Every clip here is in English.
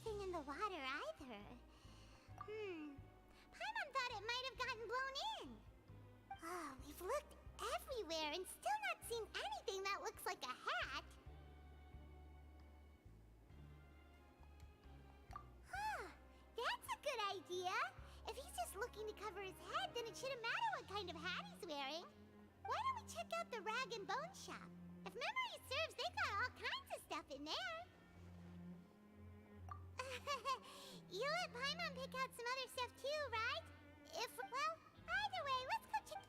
anything in the water either. Paimon thought it might have gotten blown in. Oh, we've looked everywhere and still not seen anything that looks like a hat. Huh, that's a good idea. If he's just looking to cover his head, then it shouldn't matter what kind of hat he's wearing. Why don't we check out the rag and bone shop? If memory serves, they've got all kinds of stuff in there. You let Paimon pick out some other stuff too, right? Well, either way, let's go check.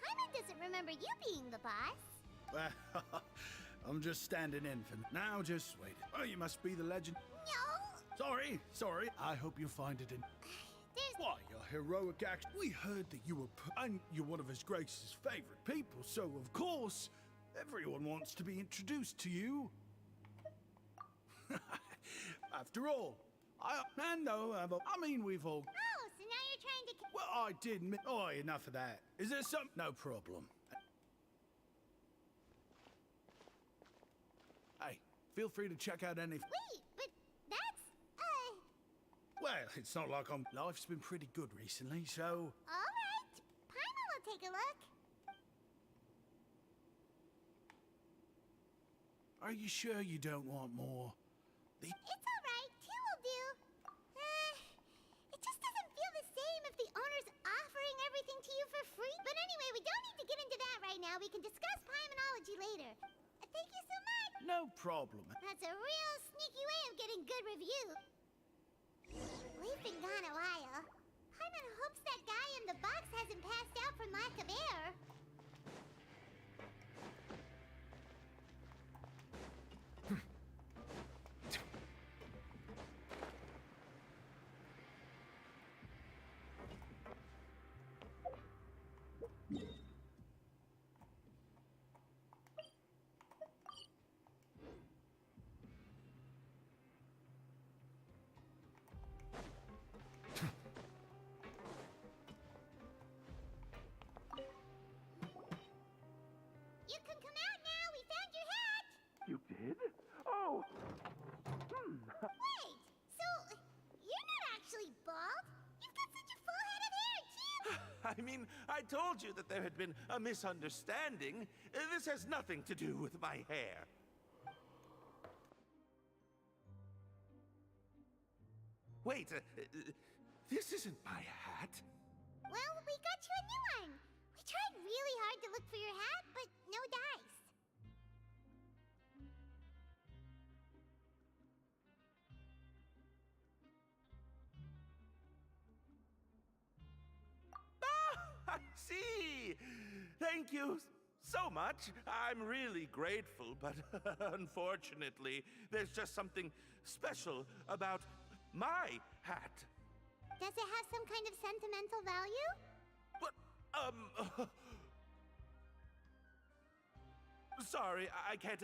Paimon doesn't remember you being the boss. Well, I'm just standing in for now. Just wait. Oh, you must be the legend. No! Sorry. I hope you find it in. Why, your heroic act. We heard that you were and you're one of His Grace's favorite people, so of course, everyone wants to be introduced to you. After all, we've all. Oh, so now you're trying to. Well, I didn't. Oh, enough of that. Is there some? No problem. Hey, feel free to check out any. Wait, but that's. Well, it's not like life's been pretty good recently, so. Alright. Paimon will take a look. Are you sure you don't want more? It's alright. Two will do. It just doesn't feel the same if the owner's offering everything to you for free. But anyway, we don't need to get into that right now. We can discuss Paimonology later. Thank you so much. No problem. That's a real sneaky way of getting good reviews. We've been gone a while. Paimon hopes that guy in the box hasn't passed out from lack of air. You can come out now. We found your hat. You did? Oh! Wait, so you're not actually bald? You've got such a full head of hair, too. I mean, I told you that there had been a misunderstanding. This has nothing to do with my hair. Wait, this isn't my hat. Well, we got you a new one. We tried really hard to look for your hat, but no dice. Ah, I see. Thank you so much. I'm really grateful, but unfortunately, there's just something special about my hat. Does it have some kind of sentimental value? What? Sorry, I can't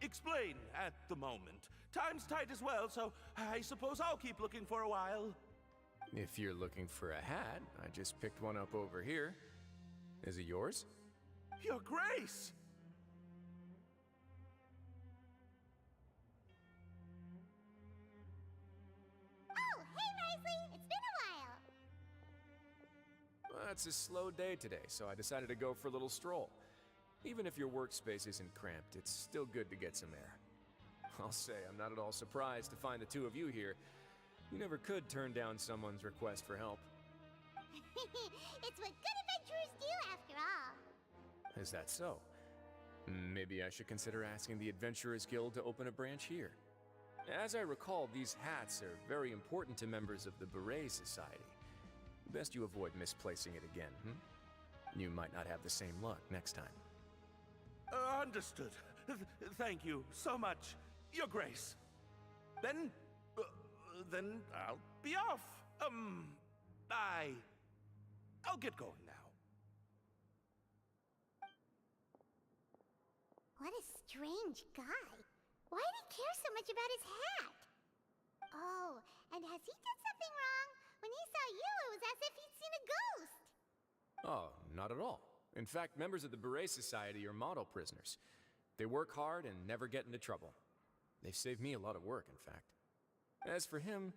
explain at the moment. Time's tight as well, so I suppose I'll keep looking for a while. If you're looking for a hat, I just picked one up over here. Is it yours? Your Grace! Oh, hey, Risley. It's been a while. Well, it's a slow day today, so I decided to go for a little stroll. Even if your workspace isn't cramped, it's still good to get some air. I'll say, I'm not at all surprised to find the two of you here. You never could turn down someone's request for help. It's what good adventurers do, after all. Is that so? Maybe I should consider asking the Adventurers Guild to open a branch here. As I recall, these hats are very important to members of the Beret Society. Best you avoid misplacing it again, You might not have the same luck next time. Understood. Thank you so much, Your Grace. Then I'll be off. I'll get going now. What a strange guy. Why did he care so much about his hat? Oh, and has he done something wrong? When he saw you, it was as if he'd seen a ghost. Oh, not at all. In fact, members of the Beret Society are model prisoners. They work hard and never get into trouble. They've saved me a lot of work, in fact. As for him,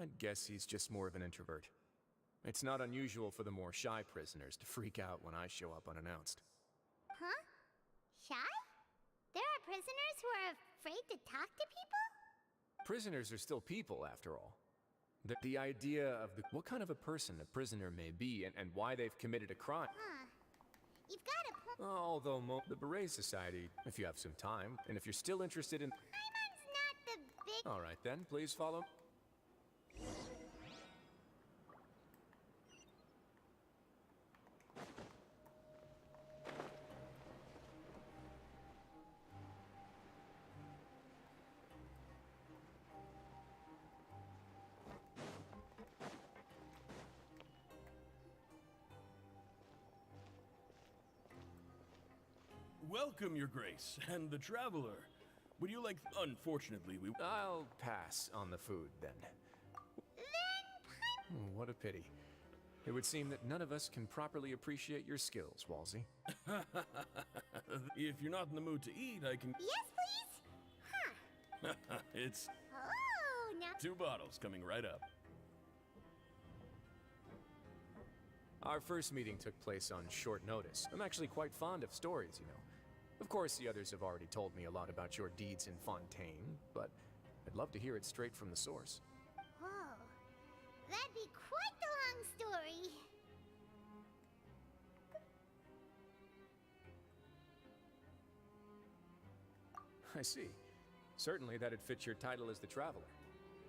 I'd guess he's just more of an introvert. It's not unusual for the more shy prisoners to freak out when I show up unannounced. Huh? Shy? There are prisoners who are afraid to talk to people? Prisoners are still people, after all. The idea of what kind of a person a prisoner may be and why they've committed a crime. Huh. You've got a point. Although the Beret Society, if you have some time, and if you're still interested in... Paimon's not the big... All right then, please follow. Welcome, Your Grace, and the Traveler. Would you like... Unfortunately, we... I'll pass on the food, then. What a pity. It would seem that none of us can properly appreciate your skills, Walsey. If you're not in the mood to eat, I can... Yes, please? Huh. It's Oh, now... 2 bottles coming right up. Our first meeting took place on short notice. I'm actually quite fond of stories, you know. Of course, the others have already told me a lot about your deeds in Fontaine, but I'd love to hear it straight from the source. Whoa. That'd be quite the long story. I see. Certainly that'd fit your title as the Traveler.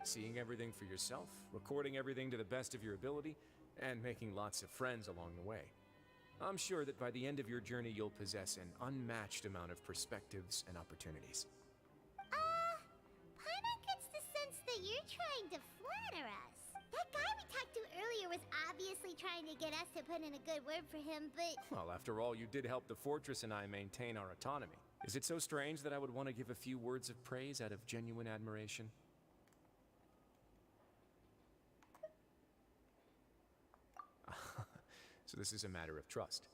Seeing everything for yourself, recording everything to the best of your ability, and making lots of friends along the way. I'm sure that by the end of your journey, you'll possess an unmatched amount of perspectives and opportunities. Paimon gets the sense that you're trying to flatter us. That guy we talked to earlier was obviously trying to get us to put in a good word for him, but... Well, after all, you did help the Fortress and I maintain our autonomy. Is it so strange that I would want to give a few words of praise out of genuine admiration? So this is a matter of trust.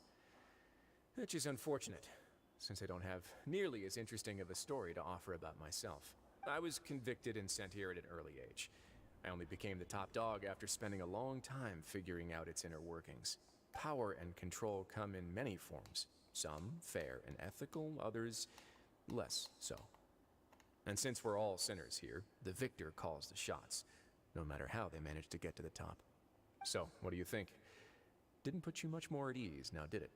Which is unfortunate, since I don't have nearly as interesting of a story to offer about myself. I was convicted and sent here at an early age. I only became the top dog after spending a long time figuring out its inner workings. Power and control come in many forms. Some fair and ethical, others less so. And since we're all sinners here, the victor calls the shots, no matter how they manage to get to the top. So, what do you think? Didn't put you much more at ease, now did it?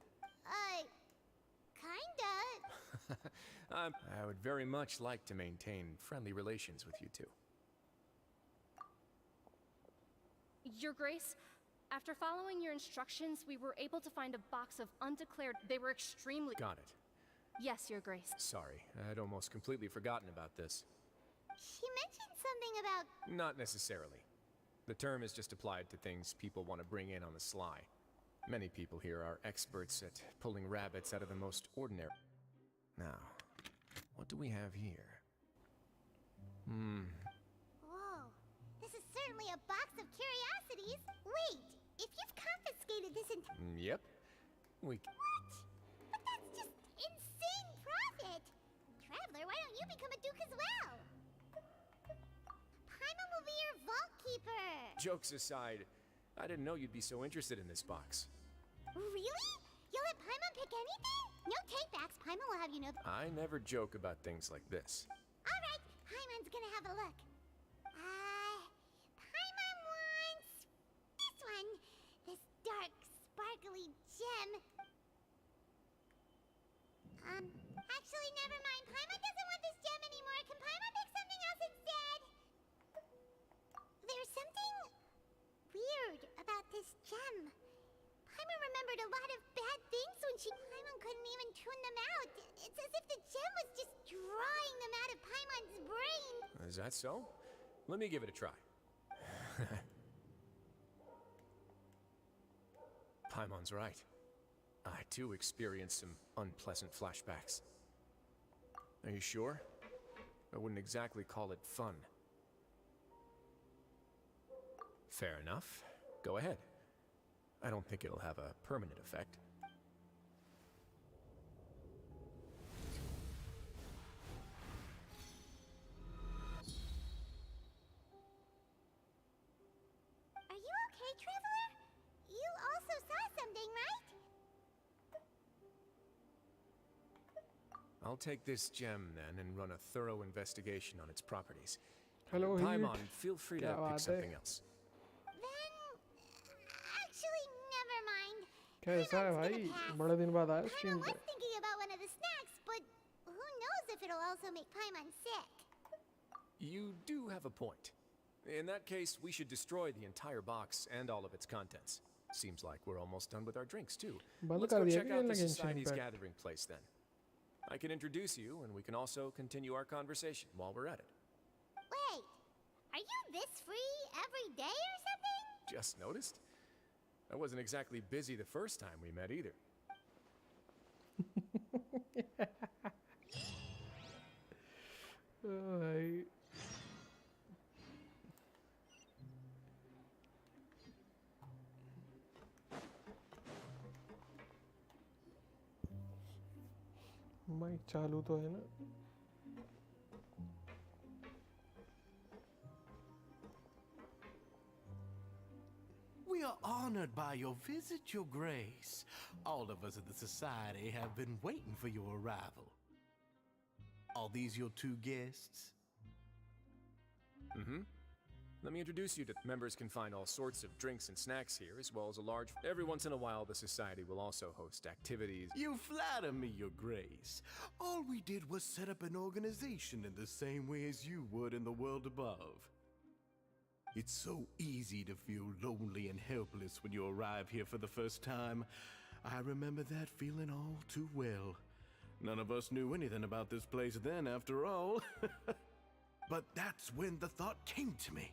Kinda. I would very much like to maintain friendly relations with you two. Your Grace, after following your instructions, we were able to find a box of undeclared... They were extremely... Got it. Yes, Your Grace. Sorry, I'd almost completely forgotten about this. She mentioned something about... Not necessarily. The term is just applied to things people want to bring in on the sly. Many people here are experts at pulling rabbits out of the most ordinary. Now, what do we have here? Whoa. This is certainly a box of curiosities. Wait, if you've confiscated this Yep. What? But that's just insane profit! Traveler, why don't you become a duke as well? Paimon will be your vault keeper! Jokes aside, I didn't know you'd be so interested in this box. Really? You'll let Paimon pick anything? No takebacks, Paimon will have you know... I never joke about things like this. Alright, Paimon's gonna have a look. Paimon wants... this one. This dark, sparkly gem. Actually, never mind. Paimon doesn't want this gem anymore. Can Paimon pick something else instead? There's something weird about this gem. Paimon remembered a lot of bad things when Paimon couldn't even tune them out. It's as if the gem was just drawing them out of Paimon's brain. Is that so? Let me give it a try. Paimon's right. I too experienced some unpleasant flashbacks. Are you sure? I wouldn't exactly call it fun. Fair enough. Go ahead. I don't think it'll have a permanent effect. Are you okay, Traveler? You also saw something, right? I'll take this gem then and run a thorough investigation on its properties. Hello, Paimon, Heat. feel free to क्या pick बात है? something else. Then, actually, never mind. कैसा है Paimon's भाई? gonna pass. बड़े दिन बाद आया Paimon स्ट्रीम पे. was thinking about one of the snacks, but who knows if it'll also make Paimon sick. You do have a point. In that case, we should destroy the entire box and all of its contents. Seems like we're almost done with our drinks too. बंद Let's कर go दिया check क्या out the Genshin Society's Impact? gathering place then. I can introduce you, and we can also continue our conversation while we're at it. Wait, are you this free every day or something? Just noticed? I wasn't exactly busy the first time we met either. भाई mic चालू तो है ना. We are honored by your visit, Your Grace. All of us at the Society have been waiting for your arrival. Are these your two guests? Mm-hmm. Let me introduce you to members can find all sorts of drinks and snacks here, as well as a large... Every once in a while, the Society will also host activities. You flatter me, Your Grace. All we did was set up an organization in the same way as you would in the world above. It's so easy to feel lonely and helpless when you arrive here for the first time. I remember that feeling all too well. None of us knew anything about this place then, after all. But that's when the thought came to me.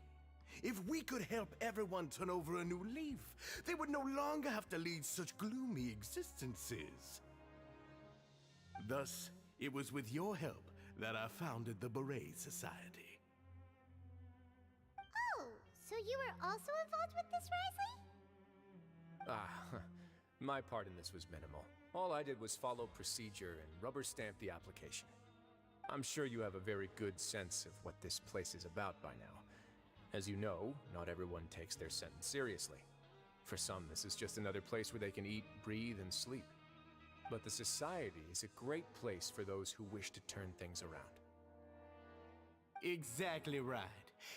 If we could help everyone turn over a new leaf, they would no longer have to lead such gloomy existences. Thus, it was with your help that I founded the Beret Society. Oh, so you were also involved with this, Risley? My part in this was minimal. All I did was follow procedure and rubber stamp the application. I'm sure you have a very good sense of what this place is about by now. As you know, not everyone takes their sentence seriously. For some, this is just another place where they can eat, breathe, and sleep. But the Society is a great place for those who wish to turn things around. Exactly right.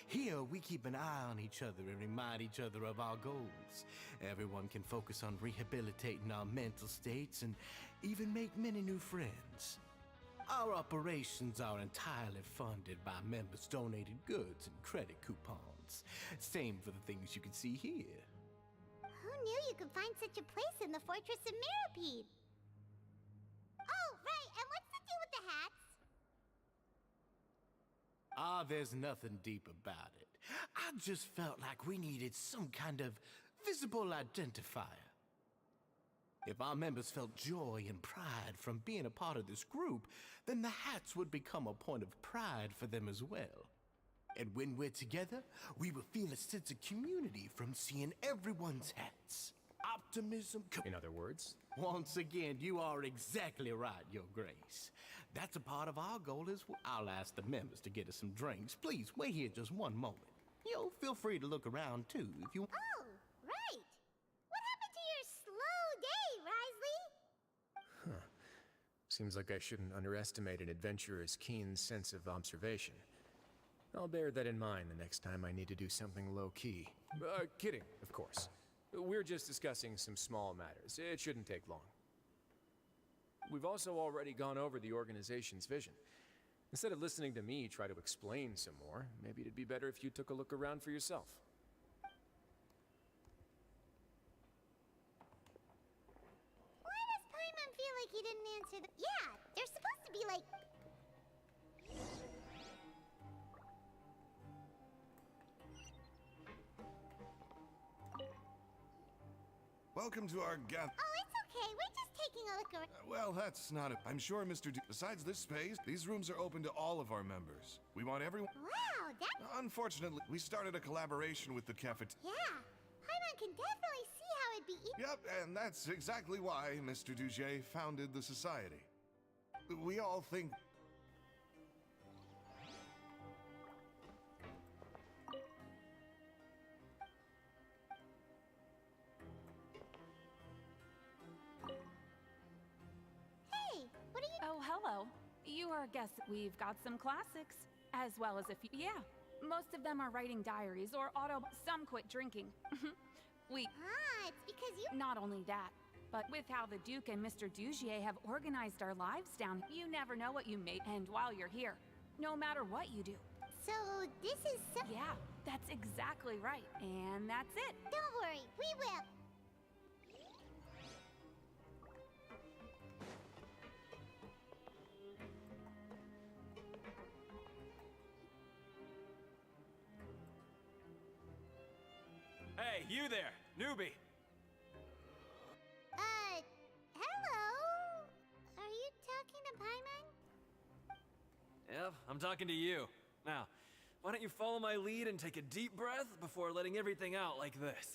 Here, we keep an eye on each other and remind each other of our goals. Everyone can focus on rehabilitating our mental states and even make many new friends. Our operations are entirely funded by members' donated goods and credit coupons. Same for the things you can see here. Who knew you could find such a place in the Fortress of Mirapede? Oh, right, and what's the deal with the hats? Ah, there's nothing deep about it. I just felt like we needed some kind of visible identifier. If our members felt joy and pride from being a part of this group, then the hats would become a point of pride for them as well. And when we're together, we will feel a sense of community from seeing everyone's hats. Optimism. In other words, Once again, you are exactly right, Your Grace. That's a part of our goal as well. I'll ask the members to get us some drinks. Please, wait here just one moment. Feel free to look around too if you... Oh, right. What happened to your slow day, Risley? seems like I shouldn't underestimate an adventurer's keen sense of observation. I'll bear that in mind the next time I need to do something low-key. Kidding, of course. We're just discussing some small matters. It shouldn't take long. We've also already gone over the organization's vision. Instead of listening to me try to explain some more, maybe it'd be better if you took a look around for yourself. Why does Paimon feel like he didn't answer the... Yeah, they're supposed to be like... Welcome to our Oh, it's okay, we're just taking a look around. Well, that's not it. I'm sure Mr. Besides this space, these rooms are open to all of our members. We want everyone. Wow, that. Unfortunately, we started a collaboration with the cafeteria. Yeah, Paimon can definitely see how it'd be Yep, and that's exactly why Mr. Duget founded the society. We all think. Hey, what are you? Oh, hello. You are a guest. We've got some classics, as well as a few. Yeah, most of them are writing diaries or auto. Some quit drinking. Ah, it's because you. Not only that, but with how the Duke and Mr. Dugier have organized our lives down, you never know what you may. And while you're here, no matter what you do. So this is. Yeah, that's exactly right. And that's it. Don't worry, we will. Hey, you there, newbie! Hello? Are you talking to Paimon? Yep, I'm talking to you. Now, why don't you follow my lead and take a deep breath before letting everything out like this?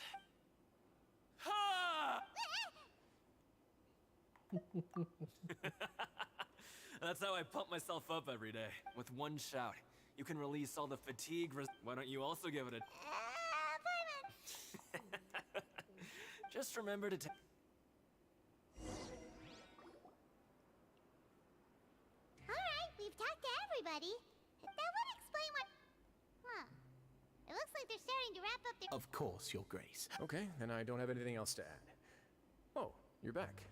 Ha! That's how I pump myself up every day. With one shout, you can release all the fatigue. Why don't you also give it a... Paimon! Just remember to take... Alright, we've talked to everybody. That would explain what. Huh. It looks like they're starting to wrap up their. Of course, Your Grace. Okay, then I don't have anything else to add. Oh, you're back.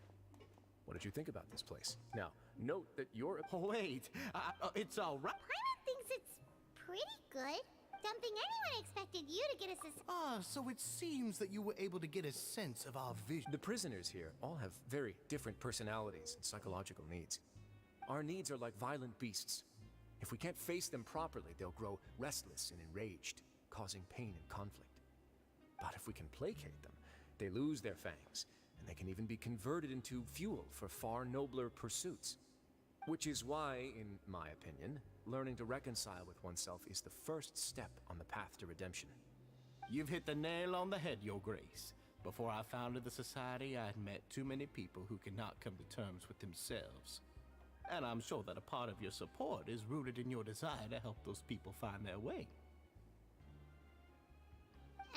What did you think about this place? Now, note that you're... Wait, it's all right. Paimon thinks it's pretty good. Something anyone expected you to get us a. Ah, so it seems that you were able to get a sense of our vision. The prisoners here all have very different personalities and psychological needs. Our needs are like violent beasts. If we can't face them properly, they'll grow restless and enraged, causing pain and conflict. But if we can placate them, they lose their fangs, and they can even be converted into fuel for far nobler pursuits. Which is why, in my opinion, learning to reconcile with oneself is the first step on the path to redemption. You've hit the nail on the head, Your Grace. Before I founded the society, I had met too many people who could not come to terms with themselves. And I'm sure that a part of your support is rooted in your desire to help those people find their way.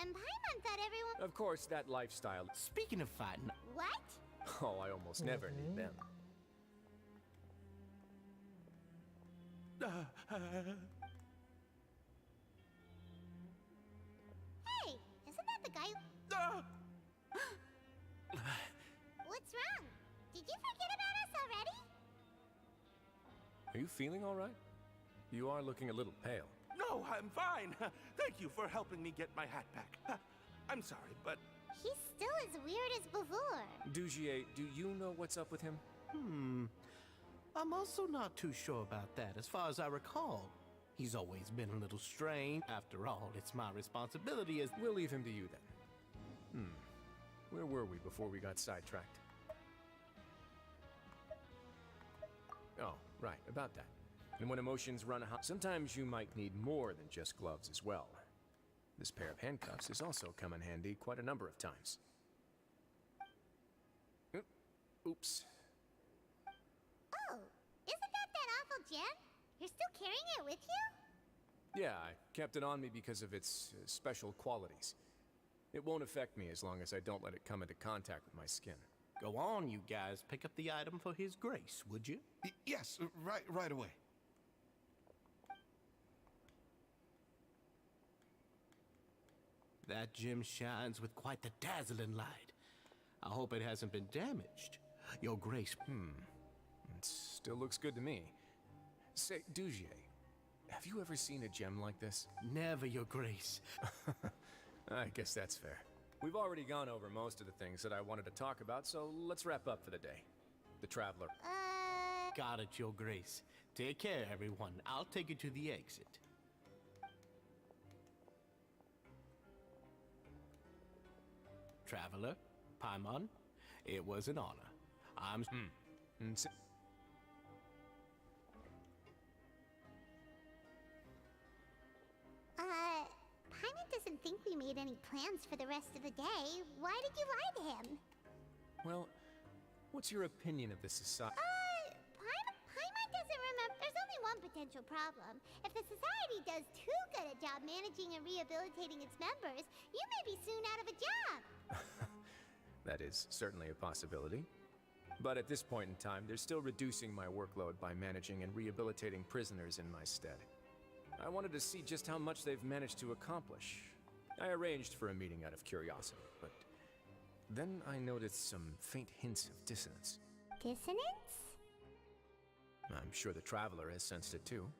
And Paimon thought everyone. Of course, that lifestyle... Speaking of fighting... What? Oh, I almost never need them. Hey, isn't that the guy? What's wrong? Did you forget about us already? Are you feeling all right? You are looking a little pale. No, I'm fine. Thank you for helping me get my hat back. I'm sorry, but He's still as weird as before. Dugier, do you know what's up with him? I'm also not too sure about that. As far as I recall, he's always been a little strange. After all, it's my responsibility as... We'll leave him to you then. Where were we before we got sidetracked? Oh, right, about that. And when emotions run high, sometimes you might need more than just gloves as well. This pair of handcuffs has also come in handy quite a number of times. Oops. Oh, isn't that awful gem? You're still carrying it with you? Yeah, I kept it on me because of its special qualities. It won't affect me as long as I don't let it come into contact with my skin. Go on, you guys. Pick up the item for His Grace, would you? Yes, right away. That gem shines with quite the dazzling light. I hope it hasn't been damaged. Your Grace. It still looks good to me. Say, Dugier, have you ever seen a gem like this? Never, Your Grace. I guess that's fair. We've already gone over most of the things that I wanted to talk about, so let's wrap up for the day. The Traveler. Got it, Your Grace. Take care, everyone. I'll take you to the exit. Traveler, Paimon, It was an honor. I'm... Paimon doesn't think we made any plans for the rest of the day. Why did you lie to him? Well, what's your opinion of the society? Paimon doesn't remember. There's only one potential problem. If the society does too good a job managing and rehabilitating its members, you may be soon out of a job. That is certainly a possibility. But at this point in time, they're still reducing my workload by managing and rehabilitating prisoners in my stead. I wanted to see just how much they've managed to accomplish. I arranged for a meeting out of curiosity, but then I noticed some faint hints of dissonance. Dissonance? I'm sure the Traveler has sensed it too.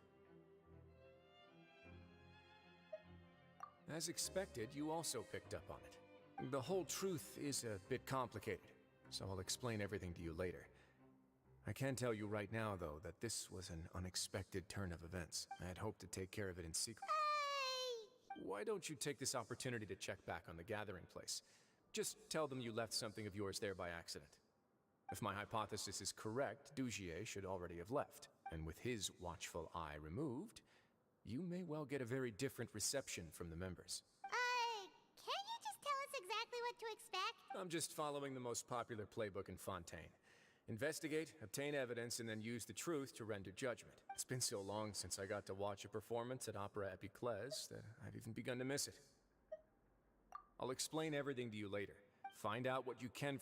As expected, you also picked up on it. The whole truth is a bit complicated, so I'll explain everything to you later. I can tell you right now, though, that this was an unexpected turn of events. I had hoped to take care of it in secret. Why don't you take this opportunity to check back on the gathering place? Just tell them you left something of yours there by accident. If my hypothesis is correct, Dugier should already have left. And with his watchful eye removed, you may well get a very different reception from the members. Can't you just tell us exactly what to expect? I'm just following the most popular playbook in Fontaine. Investigate, obtain evidence, and then use the truth to render judgment. It's been so long since I got to watch a performance at Opera Epiclese that I've even begun to miss it. I'll explain everything to you later. Find out what you can...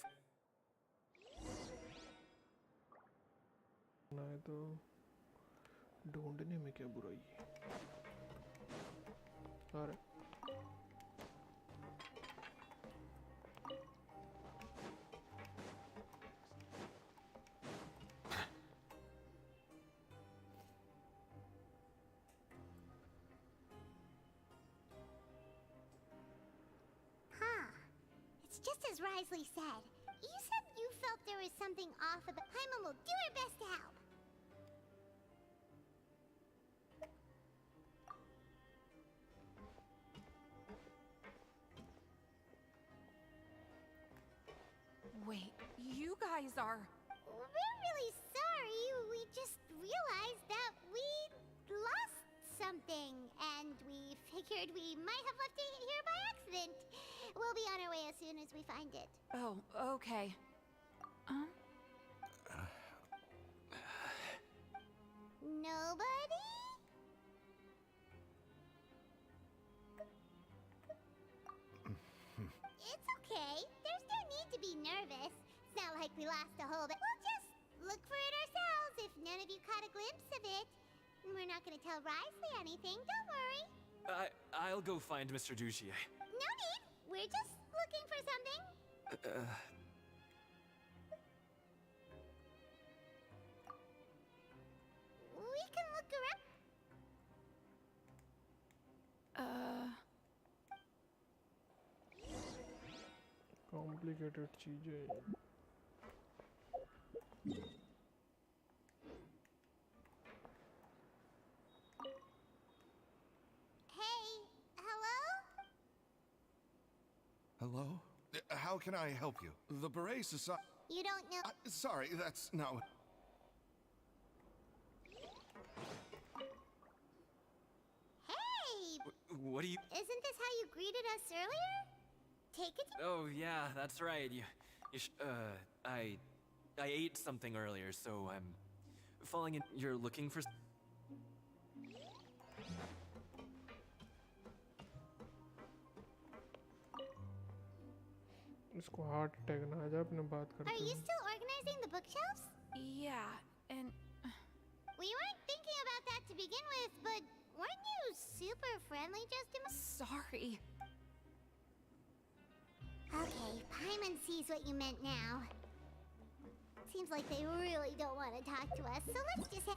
नहीं तो ढूंढने में क्या बुराई है? अरे It's just as Risley said. You said you felt there was something off about... Paimon will do her best to help. Wait, you guys are... We're really sorry. We just realized that we lost something, and we figured we might have left it here by accident. We'll be on our way as soon as we find it. Oh, okay. Nobody? It's okay. There's no need to be nervous. It's not like we lost a whole bit. We'll just look for it ourselves if none of you caught a glimpse of it. We're not gonna tell Risley anything, don't worry. I'll go find Mr. Dugier. No need. We're just looking for something. We can look around. complicated चीजें Hey, hello? Hello? How can I help you? The Beret Society... You don't know... Sorry, that's not... Hey! What do you... Isn't this how you greeted us earlier? Take it. Oh, yeah, that's right. I ate something earlier, so I'm falling in... You're looking for... इसको heart attack ना आ जाए अपने बात करते Are you still organizing the bookshelves? Yeah, and... We weren't thinking about that to begin with, but weren't you super friendly just a moment? Sorry. Okay, Paimon sees what you meant now. Seems like they really don't want to talk to us, so let's just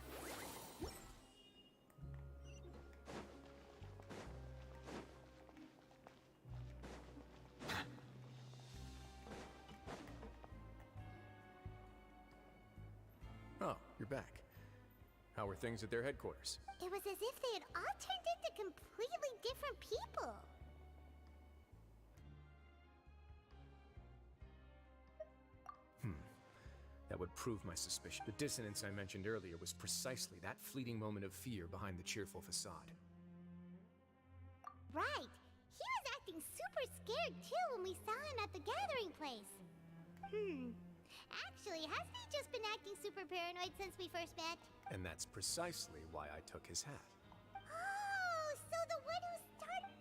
Oh, you're back. How are things at their headquarters? It was as if they had all turned into completely different people. That would prove my suspicion. The dissonance I mentioned earlier was precisely that fleeting moment of fear behind the cheerful facade. Right. He was acting super scared too when we saw him at the gathering place. Actually, hasn't he just been acting super paranoid since we first met? And that's precisely why I took his hat. Oh, so the one who started...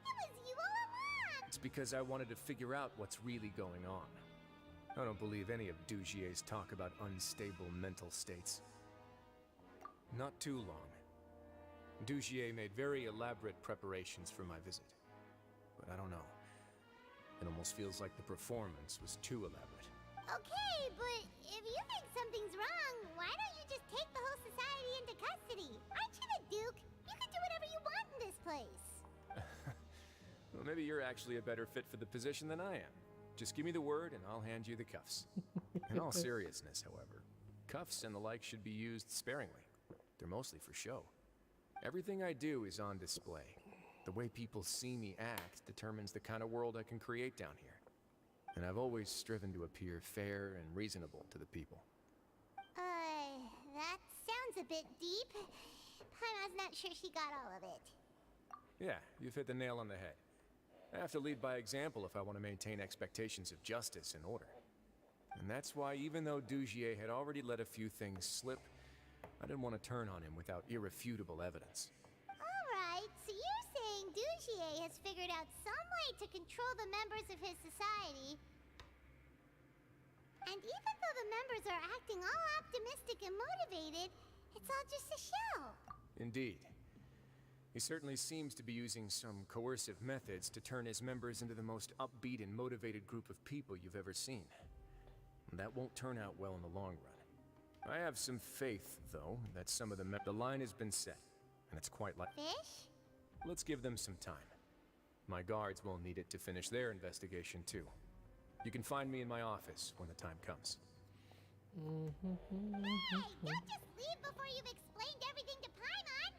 It was you all along! It's because I wanted to figure out what's really going on. I don't believe any of Dugier's talk about unstable mental states. Not too long. Dugier made very elaborate preparations for my visit. But I don't know. It almost feels like the performance was too elaborate. Okay, but if you think something's wrong, why don't you just take the whole society into custody? Aren't you the Duke? You can do whatever you want in this place. Well, maybe you're actually a better fit for the position than I am. Just give me the word and I'll hand you the cuffs. In all seriousness, however, cuffs and the like should be used sparingly. They're mostly for show. Everything I do is on display. The way people see me act determines the kind of world I can create down here. And I've always striven to appear fair and reasonable to the people. That sounds a bit deep. Paimon's not sure she got all of it. Yeah, you've hit the nail on the head. I have to lead by example if I want to maintain expectations of justice and order. And that's why, even though Dugier had already let a few things slip, I didn't want to turn on him without irrefutable evidence. Alright, so you're saying Dugier has figured out some way to control the members of his society. And even though the members are acting all optimistic and motivated, it's all just a show. Indeed. He certainly seems to be using some coercive methods to turn his members into the most upbeat and motivated group of people you've ever seen. And that won't turn out well in the long run. I have some faith, though, that some of the line has been set, and it's quite like... Fish? Let's give them some time. My guards will need it to finish their investigation, too. You can find me in my office when the time comes. Hey, don't just leave before you've explained everything to Paimon!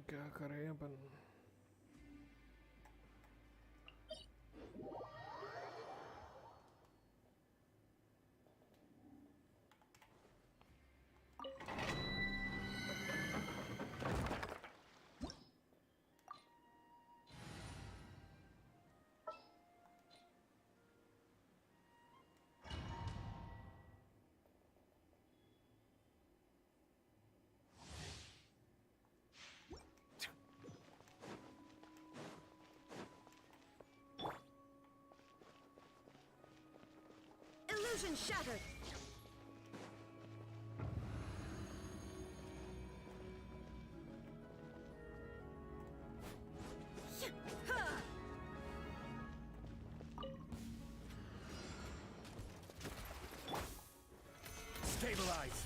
क्या करें अपन? Illusion shattered. Stabilize.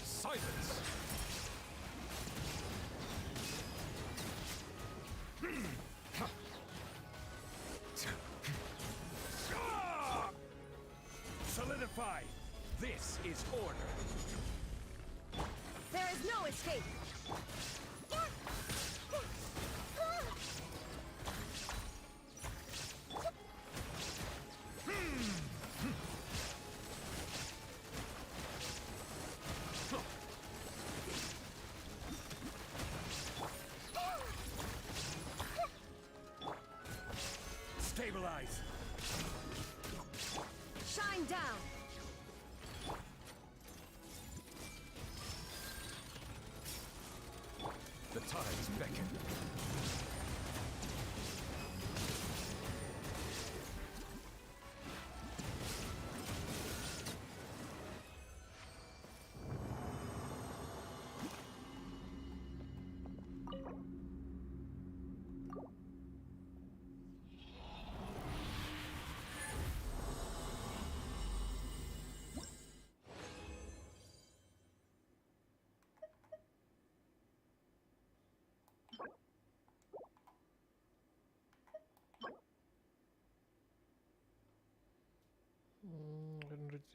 Silence. Solidify. This is order. There is no escape. Stabilize. Shine down. The tides beckon.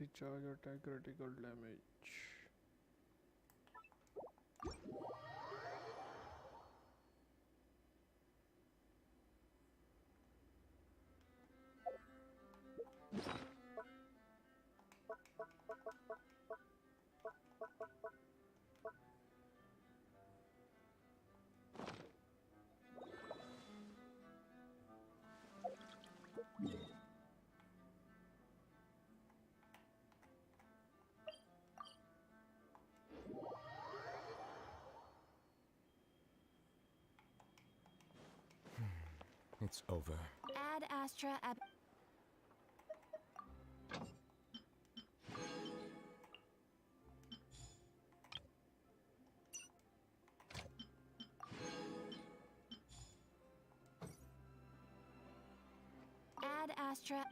See charge attack critical damage. It's over. Ad Astra ab. Ad Astra.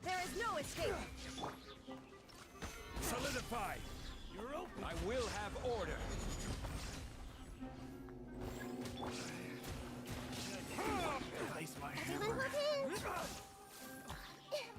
There is no escape. Solidify! You're open! I will have order! Place my Everyone hammer. hold in.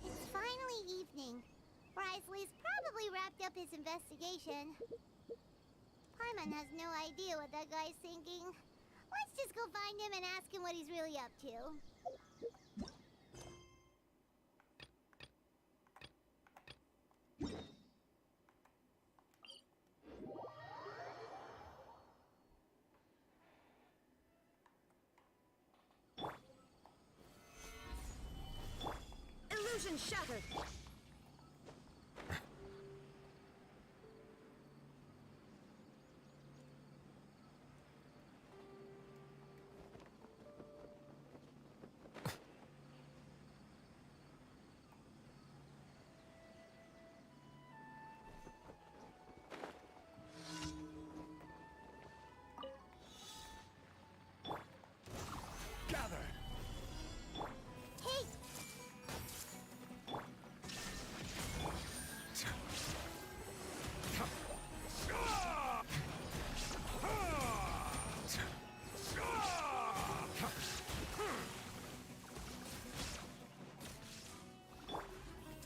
It's finally evening. Risley's probably wrapped up his investigation. Paimon has no idea what that guy's thinking. Let's just go find him and ask him what he's really up to. Illusion shattered. Hey!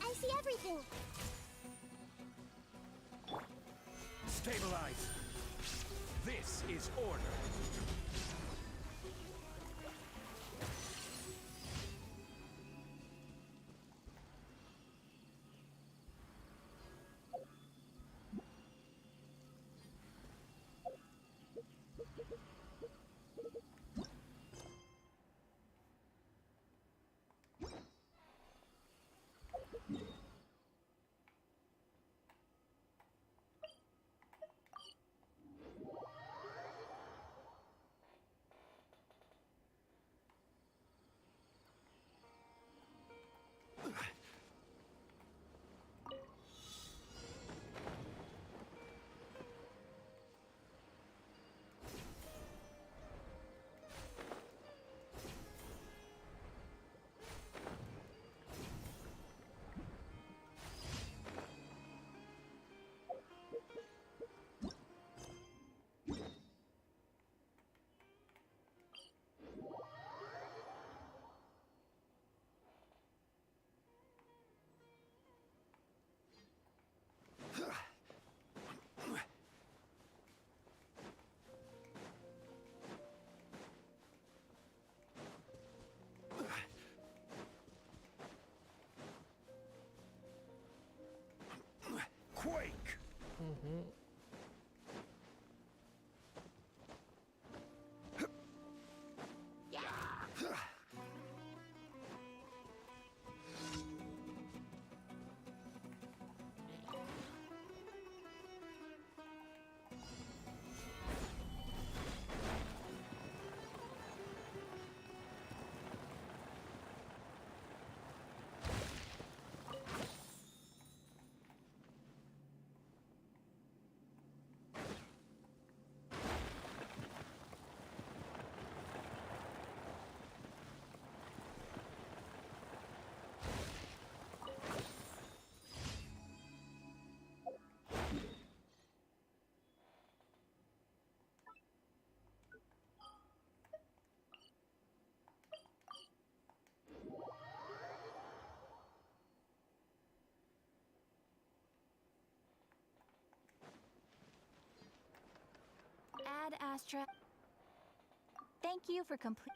I see everything. Stabilize! This is order! Ad Astra. Thank you for complete.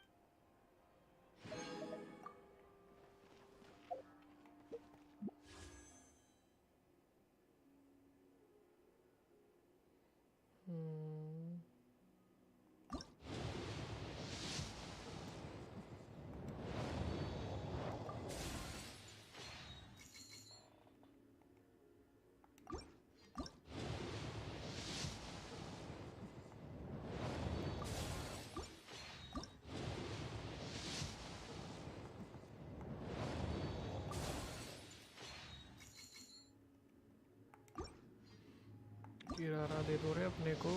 किरारा दे दो रे अपने को,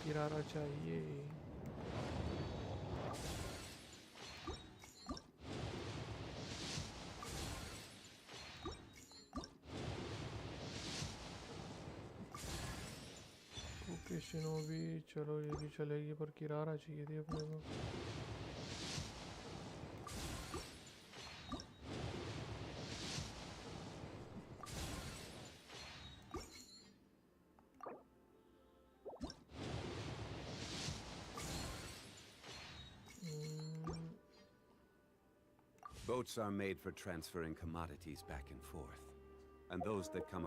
किरारा चाहिए। ओकेशिनो भी चलो, ये भी चलेगी, पर किरारा चाहिए थी अपने को। Boats are made for transferring commodities back and forth, and those that come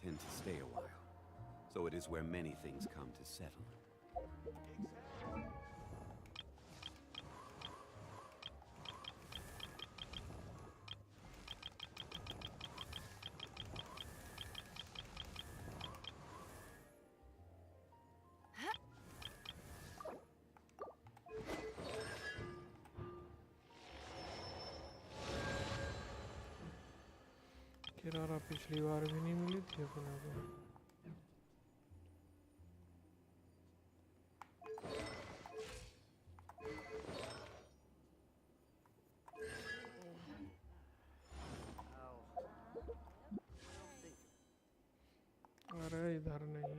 tend to stay a while, so it is where many things come to settle. किरारा पिछली बार भी नहीं मिली थी अपने को। अरे इधर नहीं।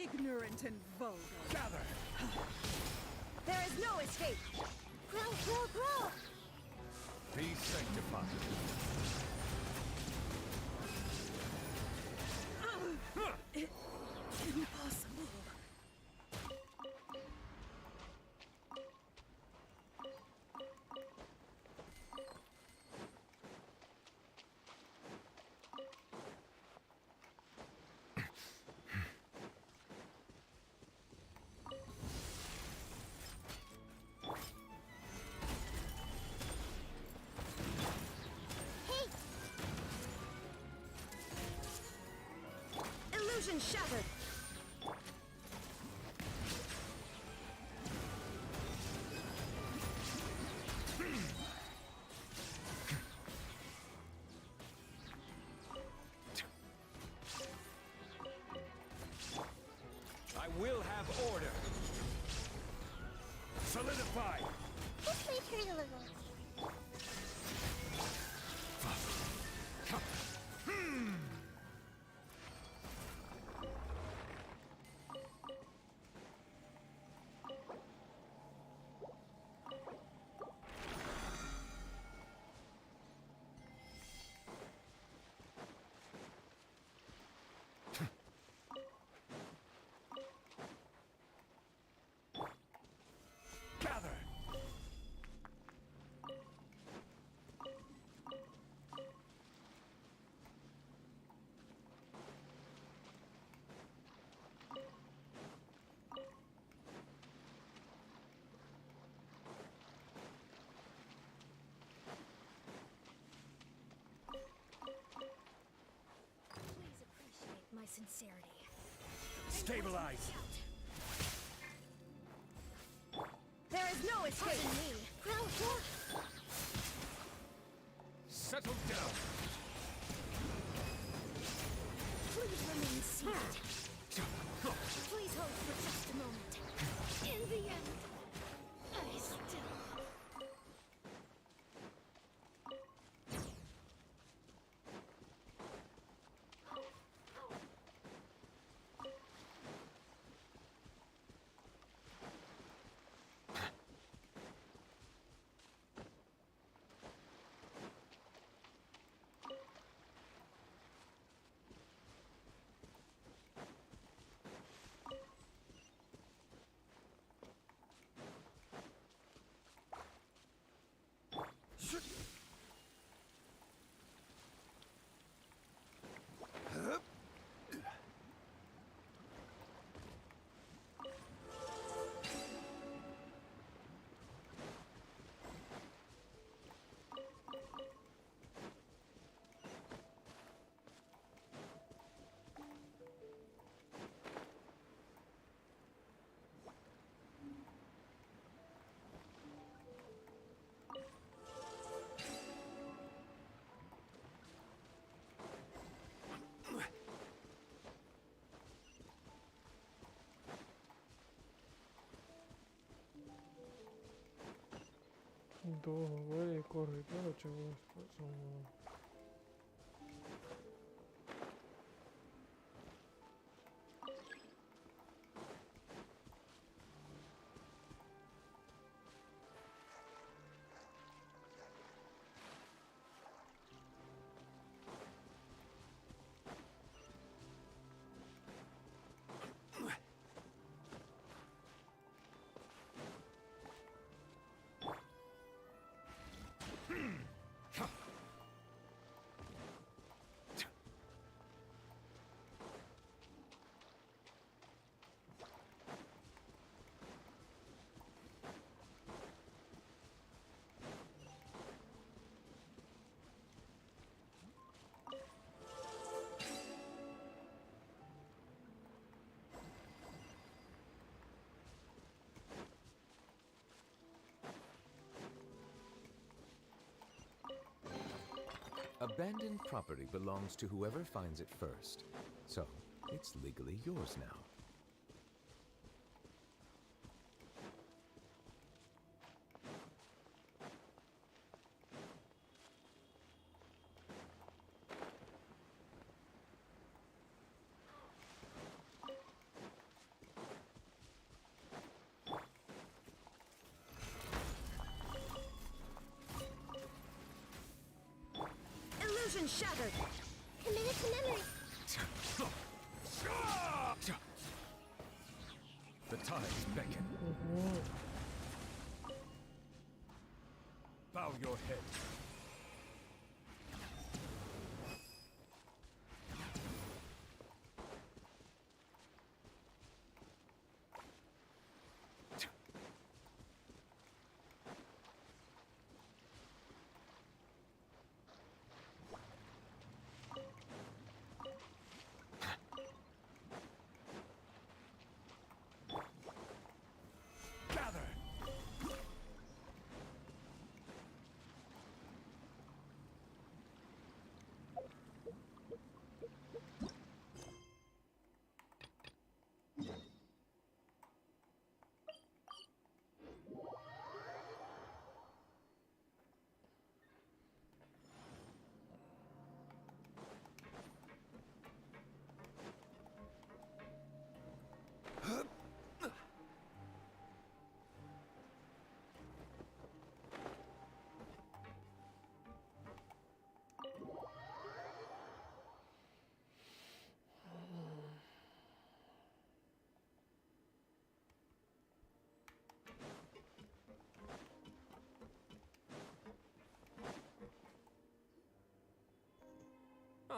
Ignorant and vulgar. Gather! There is no escape! Grow, grow, grow! Be sanctified. Impossible. Illusion shattered. I will have order. Solidify. Just wait for a little. Gather. Please appreciate my sincerity. Stabilize. There is no escape. Settle down. Please remain seated. Please hold for just a moment. In the end, I still... दो हो गए एक और है क्या बचा हुआ इस पर सामान Abandoned property belongs to whoever finds it first, so it's legally yours now. Illusion shattered. Committed to memory. The tides beckon. Bow your head.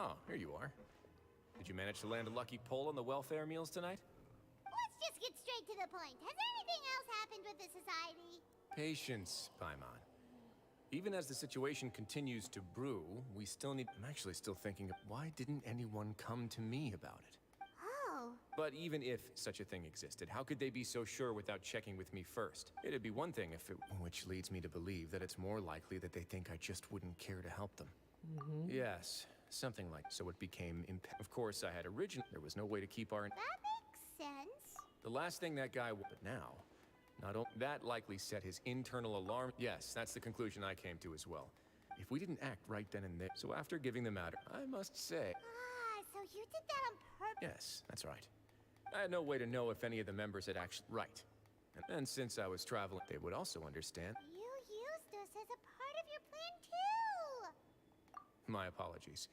Oh, here you are. Did you manage to land a lucky pull on the welfare meals tonight? Let's just get straight to the point. Has anything else happened with the society? Patience, Paimon. Even as the situation continues to brew, we still need... I'm actually still thinking of why didn't anyone come to me about it? Oh. But even if such a thing existed, how could they be so sure without checking with me first? It'd be one thing if it... Which leads me to believe that it's more likely that they think I just wouldn't care to help them. Yes, something like... So it became... Of course, I had there was no way to keep our... That makes sense. The last thing that guy... But now... Not only that likely set his internal alarm. Yes, that's the conclusion I came to as well. If we didn't act right then and there. So after giving the matter, I must say... So you did that on purpose? Yes, that's right. I had no way to know if any of the members had actually... Right. And since I was traveling, they would also understand. You used us as a part of your plan too! My apologies.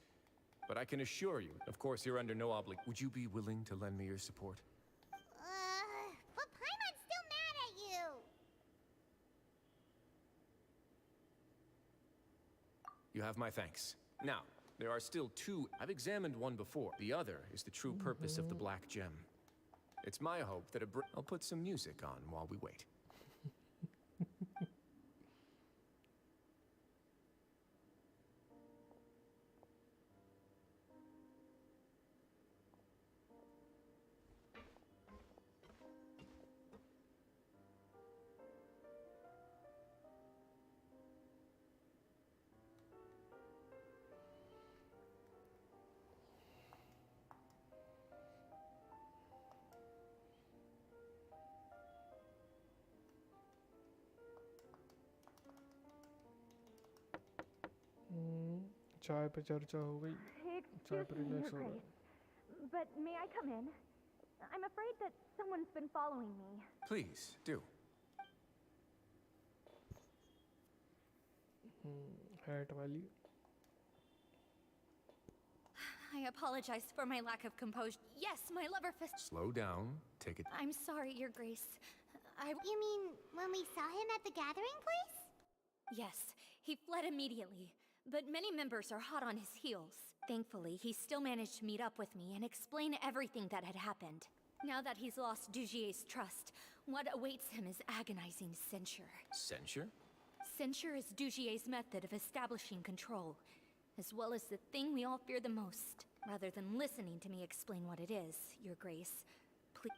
But I can assure you, of course you're under no obligation. Would you be willing to lend me your support? But Paimon's still mad at you! You have my thanks. Now, there are still two. I've examined one before. The other is the true purpose of the Black Gem. It's my hope that I'll put some music on while we wait. चाय पे चर्चा हो गई चाय पे relax हो रहा है But may I come in? I'm afraid that someone's been following me. Please, do. Hat वाली I apologize for my lack of composure. Yes, my lover fist. Slow down. Take it. I'm sorry, Your Grace. You mean when we saw him at the gathering place? Yes, he fled immediately. But many members are hot on his heels. Thankfully, he still managed to meet up with me and explain everything that had happened. Now that he's lost Dugier's trust, what awaits him is agonizing censure. Censure? Censure is Dugier's method of establishing control, as well as the thing we all fear the most. Rather than listening to me explain what it is, Your Grace, please...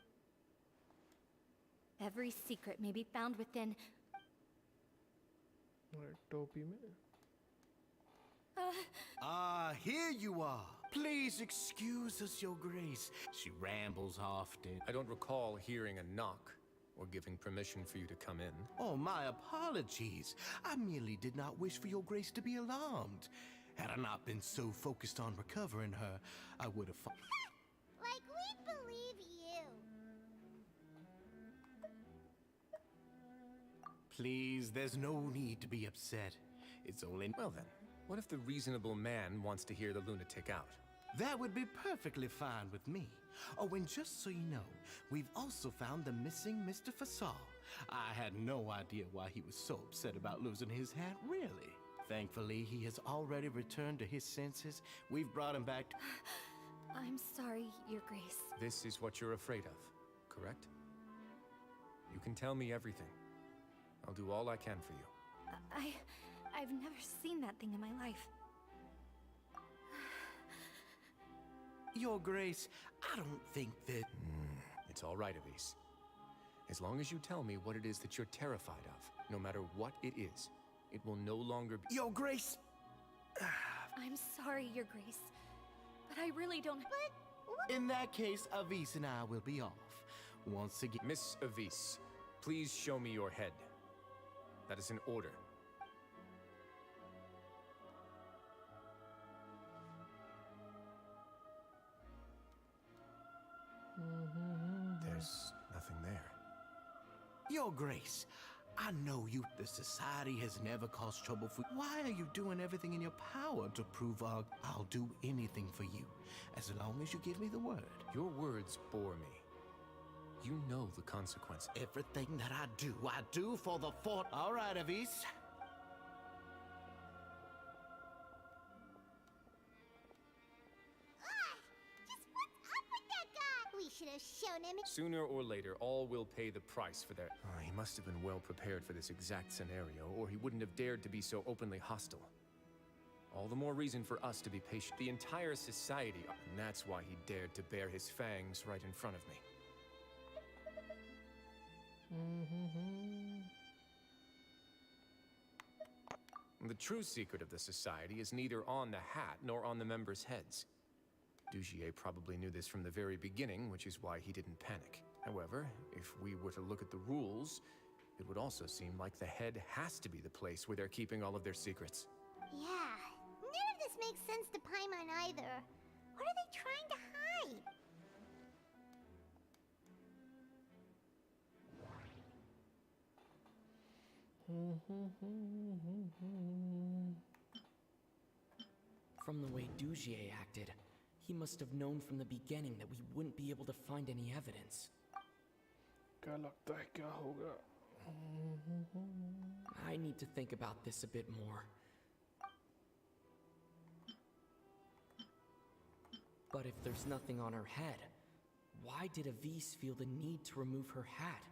Every secret may be found within... टोपी में here you are. Please excuse us, Your Grace. She rambles often. I don't recall hearing a knock or giving permission for you to come in. Oh, my apologies. I merely did not wish for Your Grace to be alarmed. Had I not been so focused on recovering her, I would have... Like, we believe you. Please, there's no need to be upset. It's only... Well then, what if the reasonable man wants to hear the lunatic out? That would be perfectly fine with me. Oh, and just so you know, we've also found the missing Mr. Fasal. I had no idea why he was so upset about losing his hat, really. Thankfully, he has already returned to his senses. We've brought him back to... I'm sorry, Your Grace. This is what you're afraid of, correct? You can tell me everything. I'll do all I can for you. I've never seen that thing in my life. Your Grace, I don't think that... It's all right, Avise. As long as you tell me what it is that you're terrified of, no matter what it is, it will no longer be... Your Grace! I'm sorry, Your Grace, but I really don't... But... In that case, Avise and I will be off. Once again... Miss Avise, please show me your head. That is an order. There's nothing there. Your Grace, I know you. The Society has never caused trouble for... Why are you doing everything in your power to prove I'll do anything for you, as long as you give me the word? Your words bore me. You know the consequence. Everything that I do for the fort. All right, Avise. have shown him. Sooner or later, all will pay the price for their... Oh, he must have been well prepared for this exact scenario, or he wouldn't have dared to be so openly hostile. All the more reason for us to be patient. The entire society, and that's why he dared to bare his fangs right in front of me. The true secret of the society is neither on the hat nor on the members' heads. Dugier probably knew this from the very beginning, which is why he didn't panic. However, if we were to look at the rules, it would also seem like the head has to be the place where they're keeping all of their secrets. Yeah, none of this makes sense to Paimon either. What are they trying to hide? From the way Dugier acted, he must have known from the beginning that we wouldn't be able to find any evidence. क्या लगता है क्या होगा? I need to think about this a bit more. But if there's nothing on her head, why did Avise feel the need to remove her hat?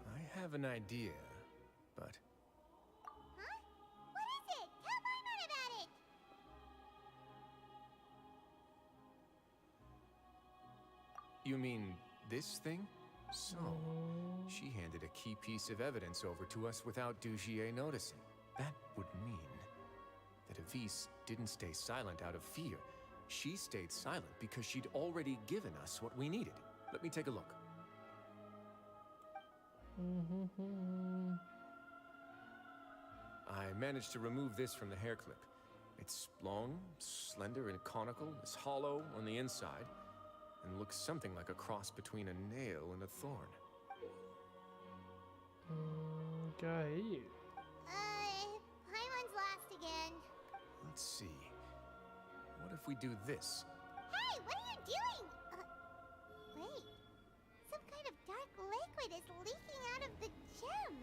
I have an idea, but... Huh? What is it? Tell Paimon about it! You mean this thing? So, she handed a key piece of evidence over to us without Dugier noticing. That would mean that Avise didn't stay silent out of fear. She stayed silent because she'd already given us what we needed. Let me take a look. I managed to remove this from the hair clip. It's long, slender, and conical. It's hollow on the inside, and looks something like a cross between a nail and a thorn. क्या है ये? Paimon's lost again. Let's see. What if we do this? Hey, what are you doing? Wait. Some kind of dark liquid is leaking out of the gem.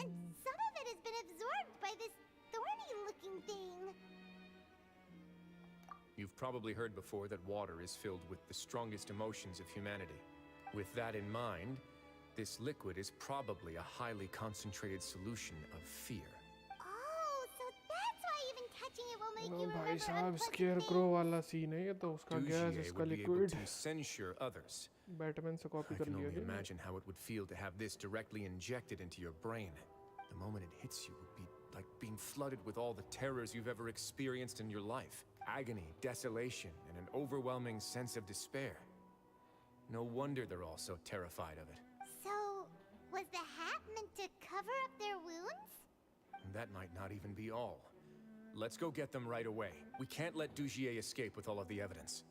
And some of it has been absorbed by this thorny-looking thing. You've probably heard before that water is filled with the strongest emotions of humanity. With that in mind, this liquid is probably a highly concentrated solution of fear. Oh, so that's why even touching it will make you भाई remember साहब unpleasant scarecrow things. वाला scene है ये तो उसका gas Dugier इसका would be able liquid to censure others. Batman से copy I कर can लिया only क्या? imagine how it would feel to have this directly injected into your brain. The moment it hits you would be like being flooded with all the terrors you've ever experienced in your life. Agony, desolation, and an overwhelming sense of despair. No wonder they're all so terrified of it. So, was the hat meant to cover up their wounds? And that might not even be all. Let's go get them right away. We can't let Dugier escape with all of the evidence.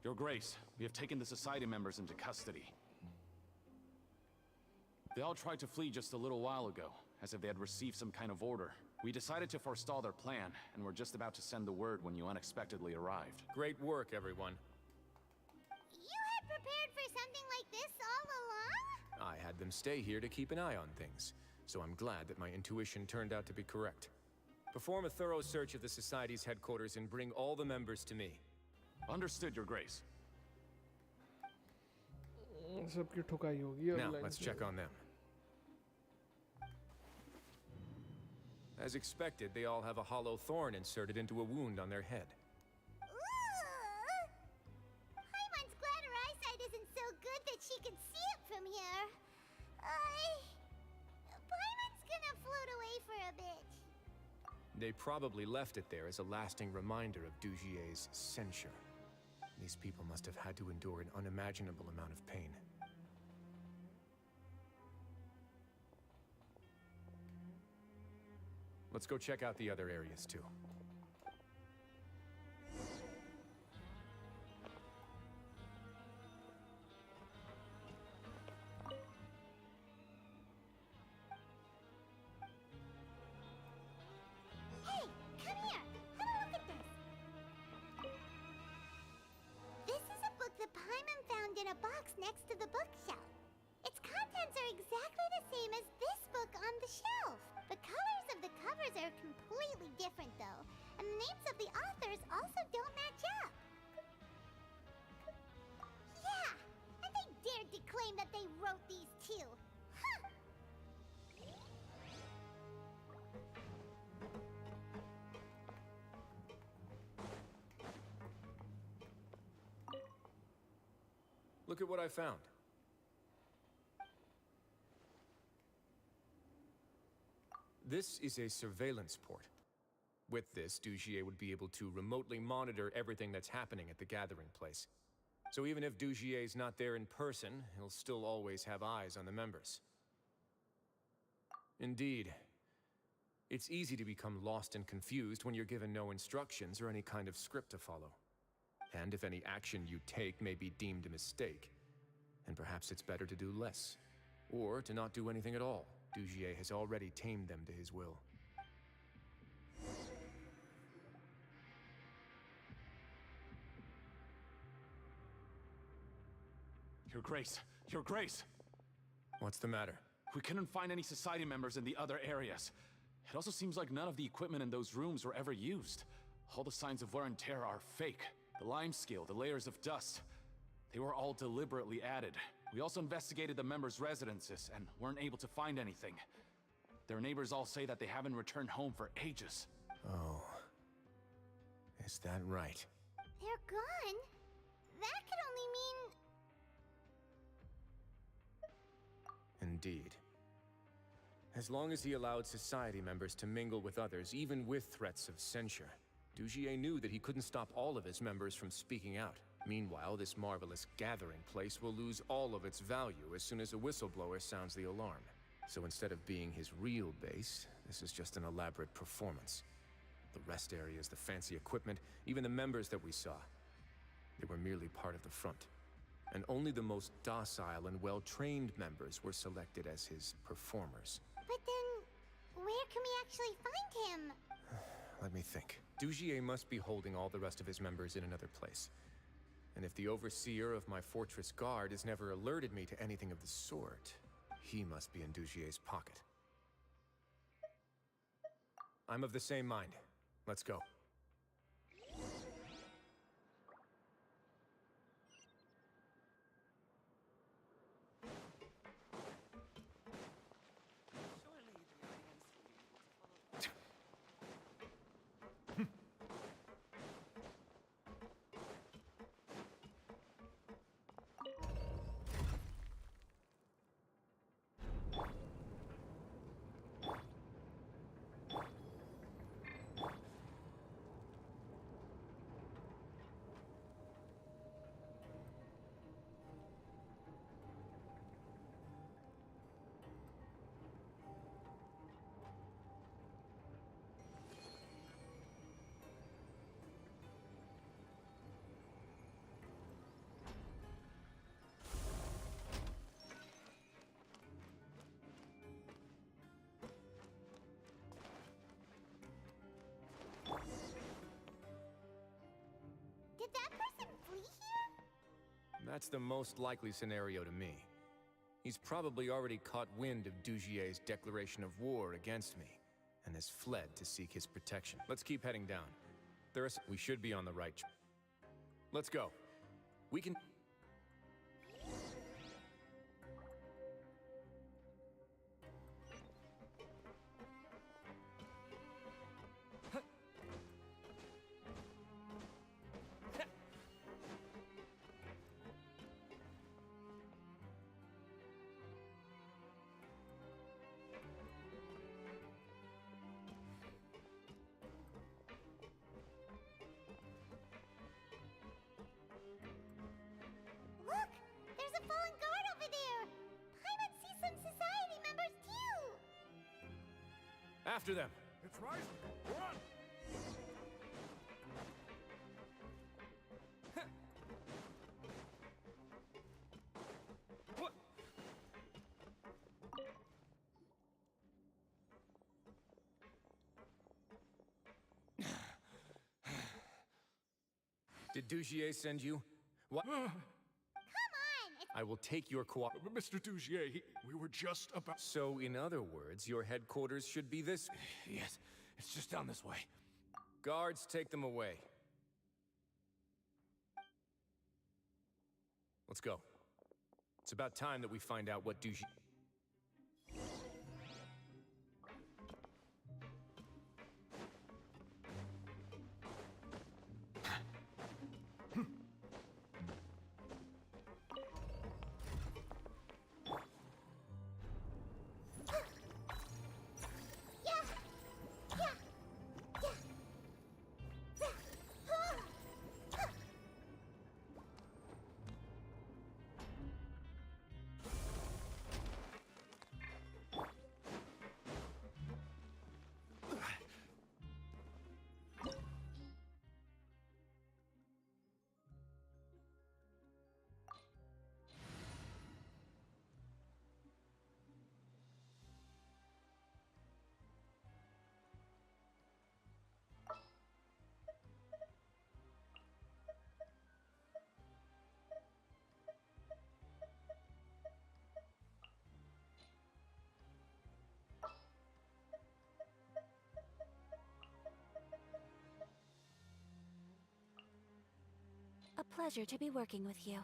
Your Grace, we have taken the Society members into custody. They all tried to flee just a little while ago, as if they had received some kind of order. We decided to forestall their plan, and were just about to send the word when you unexpectedly arrived. Great work, everyone. You had prepared for something like this all along? I had them stay here to keep an eye on things, so I'm glad that my intuition turned out to be correct. Perform a thorough search of the Society's headquarters and bring all the members to me. Understood, Your Grace. सबकी ठुकाई होगी अब Now, line let's से। check on them. As expected, they all have a hollow thorn inserted into a wound on their head. Paimon's glad her eyesight isn't so good that she can see it from here. Paimon's gonna float away for a bit. They probably left it there as a lasting reminder of Dugier's censure. These people must have had to endure an unimaginable amount of pain. Let's go check out the other areas too. Hey, come here. Have a look at this. This is a book that Paimon found in a box next to the bookshelf. Its contents are exactly the same as this book on the shelf. The colors of the covers are completely different, though, and the names of the authors also don't match up. Yeah, and they dared to claim that they wrote these too. Huh! Look at what I found. This is a surveillance port. With this, Dugier would be able to remotely monitor everything that's happening at the gathering place. So even if Dugier's not there in person, he'll still always have eyes on the members. Indeed. It's easy to become lost and confused when you're given no instructions or any kind of script to follow. And if any action you take may be deemed a mistake, and perhaps it's better to do less, or to not do anything at all. Dugier has already tamed them to his will. Your Grace! Your Grace! What's the matter? We couldn't find any Society members in the other areas. It also seems like none of the equipment in those rooms were ever used. All the signs of wear and tear are fake. The lime scale, the layers of dust, they were all deliberately added. We also investigated the members' residences and weren't able to find anything. Their neighbors all say that they haven't returned home for ages. Oh. Is that right? They're gone? That could only mean... Indeed. As long as he allowed Society members to mingle with others, even with threats of censure, Dugier knew that he couldn't stop all of his members from speaking out. Meanwhile, this marvelous gathering place will lose all of its value as soon as a whistleblower sounds the alarm. So instead of being his real base, this is just an elaborate performance. The rest areas, the fancy equipment, even the members that we saw, they were merely part of the front. And only the most docile and well-trained members were selected as his performers. But then, where can we actually find him? Let me think. Dugier must be holding all the rest of his members in another place. And if the overseer of my fortress guard has never alerted me to anything of the sort, he must be in Dugier's pocket. I'm of the same mind. Let's go. Did that person flee here? That's the most likely scenario to me. He's probably already caught wind of Dugier's declaration of war against me, and has fled to seek his protection. Let's keep heading down. We should be on the right track. Let's go. We can... Look! There's a fallen guard over there! Paimon sees some Society members too! After them! It's rising! Run! What? Did Dugier send you? What? Come on! I will take your Mr. Dugier, we were just about... So, in other words, your headquarters should be this... Yes, it's just down this way. Guards, take them away. Let's go. It's about time that we find out what Dugier... A pleasure to be working with you.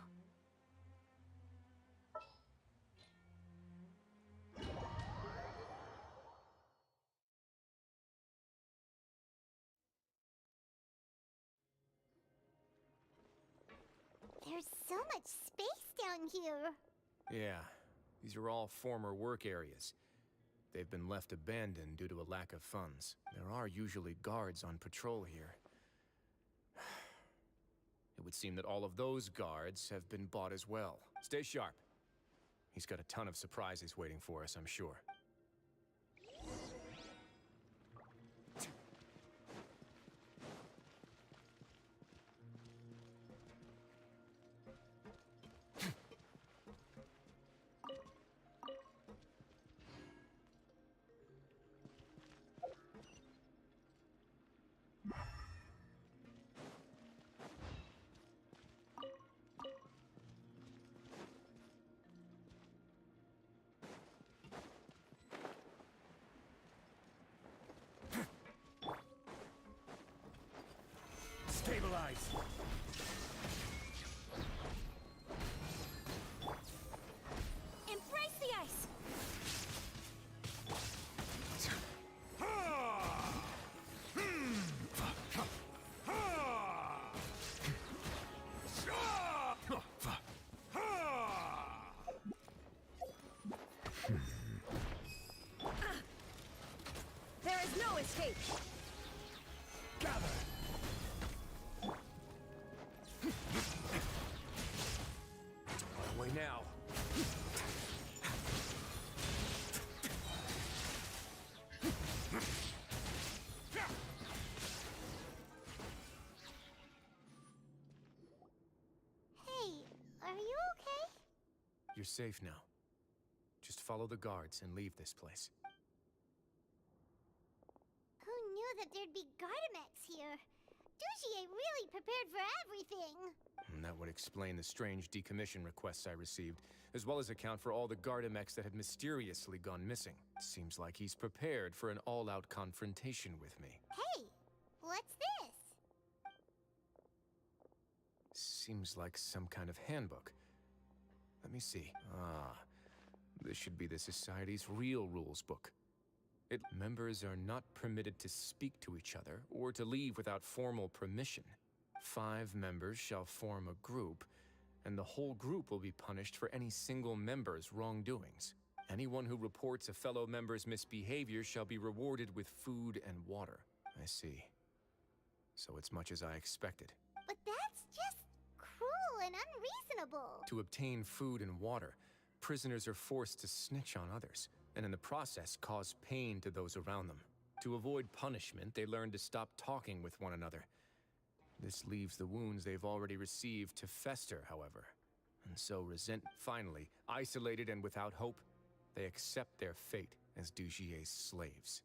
There's so much space down here. Yeah, these are all former work areas. They've been left abandoned due to a lack of funds. There are usually guards on patrol here. It would seem that all of those guards have been bought as well. Stay sharp. He's got a ton of surprises waiting for us, I'm sure. Stabilize! Embrace the ice! There is no escape! Gather! Way now. Hey, are you okay? You're safe now. Just follow the guards and leave this place. Who knew that there'd be Gardamex here? Dugier really prepared for everything. And that would explain the strange decommission requests I received, as well as account for all the Gardamex that had mysteriously gone missing. Seems like he's prepared for an all-out confrontation with me. Hey, what's this? Seems like some kind of handbook. Let me see. This should be the Society's real rules book. Members are not permitted to speak to each other or to leave without formal permission. 5 members shall form a group, and the whole group will be punished for any single member's wrongdoings. Anyone who reports a fellow member's misbehavior shall be rewarded with food and water. I see. So it's much as I expected. But that's just cruel and unreasonable. To obtain food and water, prisoners are forced to snitch on others, and in the process cause pain to those around them. To avoid punishment, they learn to stop talking with one another. This leaves the wounds they've already received to fester, however. And so finally, isolated and without hope, they accept their fate as Dugier's slaves.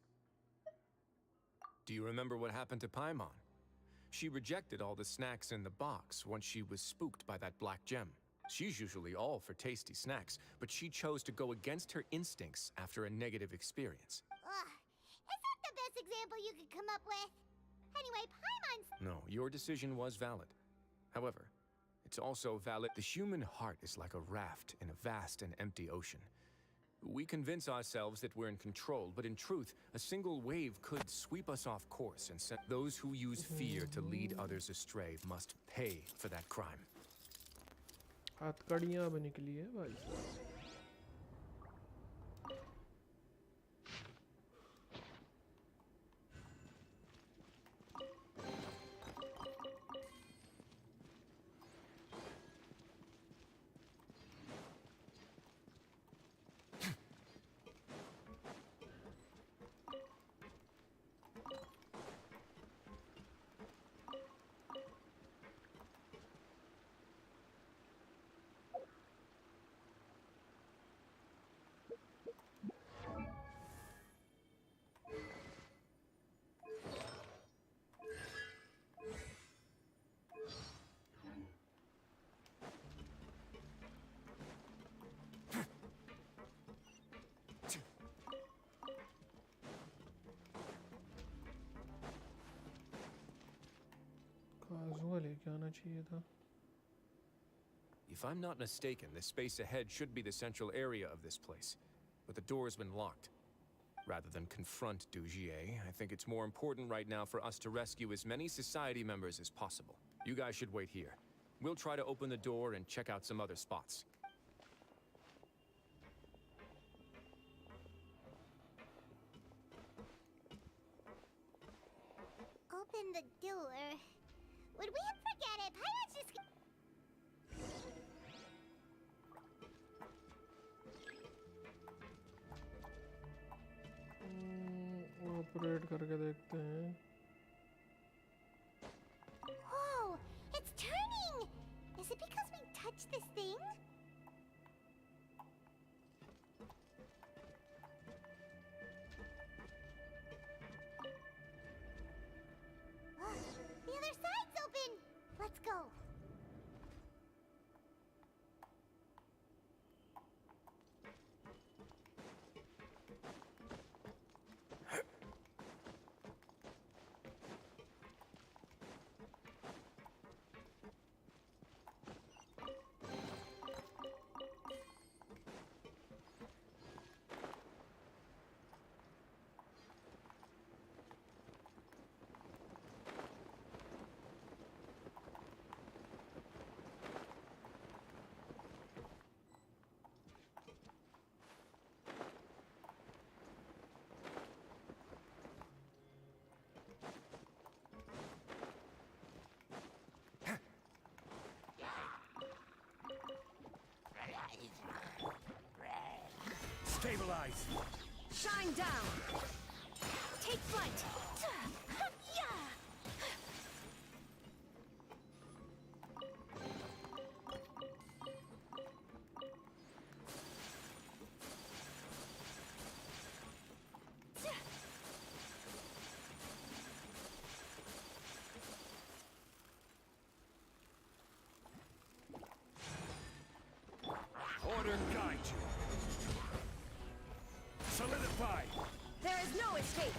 Do you remember what happened to Paimon? She rejected all the snacks in the box once she was spooked by that black gem. She's usually all for tasty snacks, but she chose to go against her instincts after a negative experience. Ugh, is that the best example you could come up with? Anyway, Paimon's... No, your decision was valid. However, it's also valid. The human heart is like a raft in a vast and empty ocean. We convince ourselves that we're in control, but in truth, a single wave could sweep us off course and send those who use fear to lead others astray must pay for that crime. हथकड़ियाँ भी निकली है भाई. If I'm not mistaken, the space ahead should be the central area of this place, but the door's been locked. Rather than confront Dugier, I think it's more important right now for us to rescue as many society members as possible. You guys should wait here. We'll try to open the door and check out some other spots. Open the door. Would we forget it? Pirates just... operate करके देखते हैं. Whoa! It's turning! Is it because we touched this thing? The other side's open! Let's go. Stabilize! Shine down! Take flight! Order guide you. Solidify! There is no escape!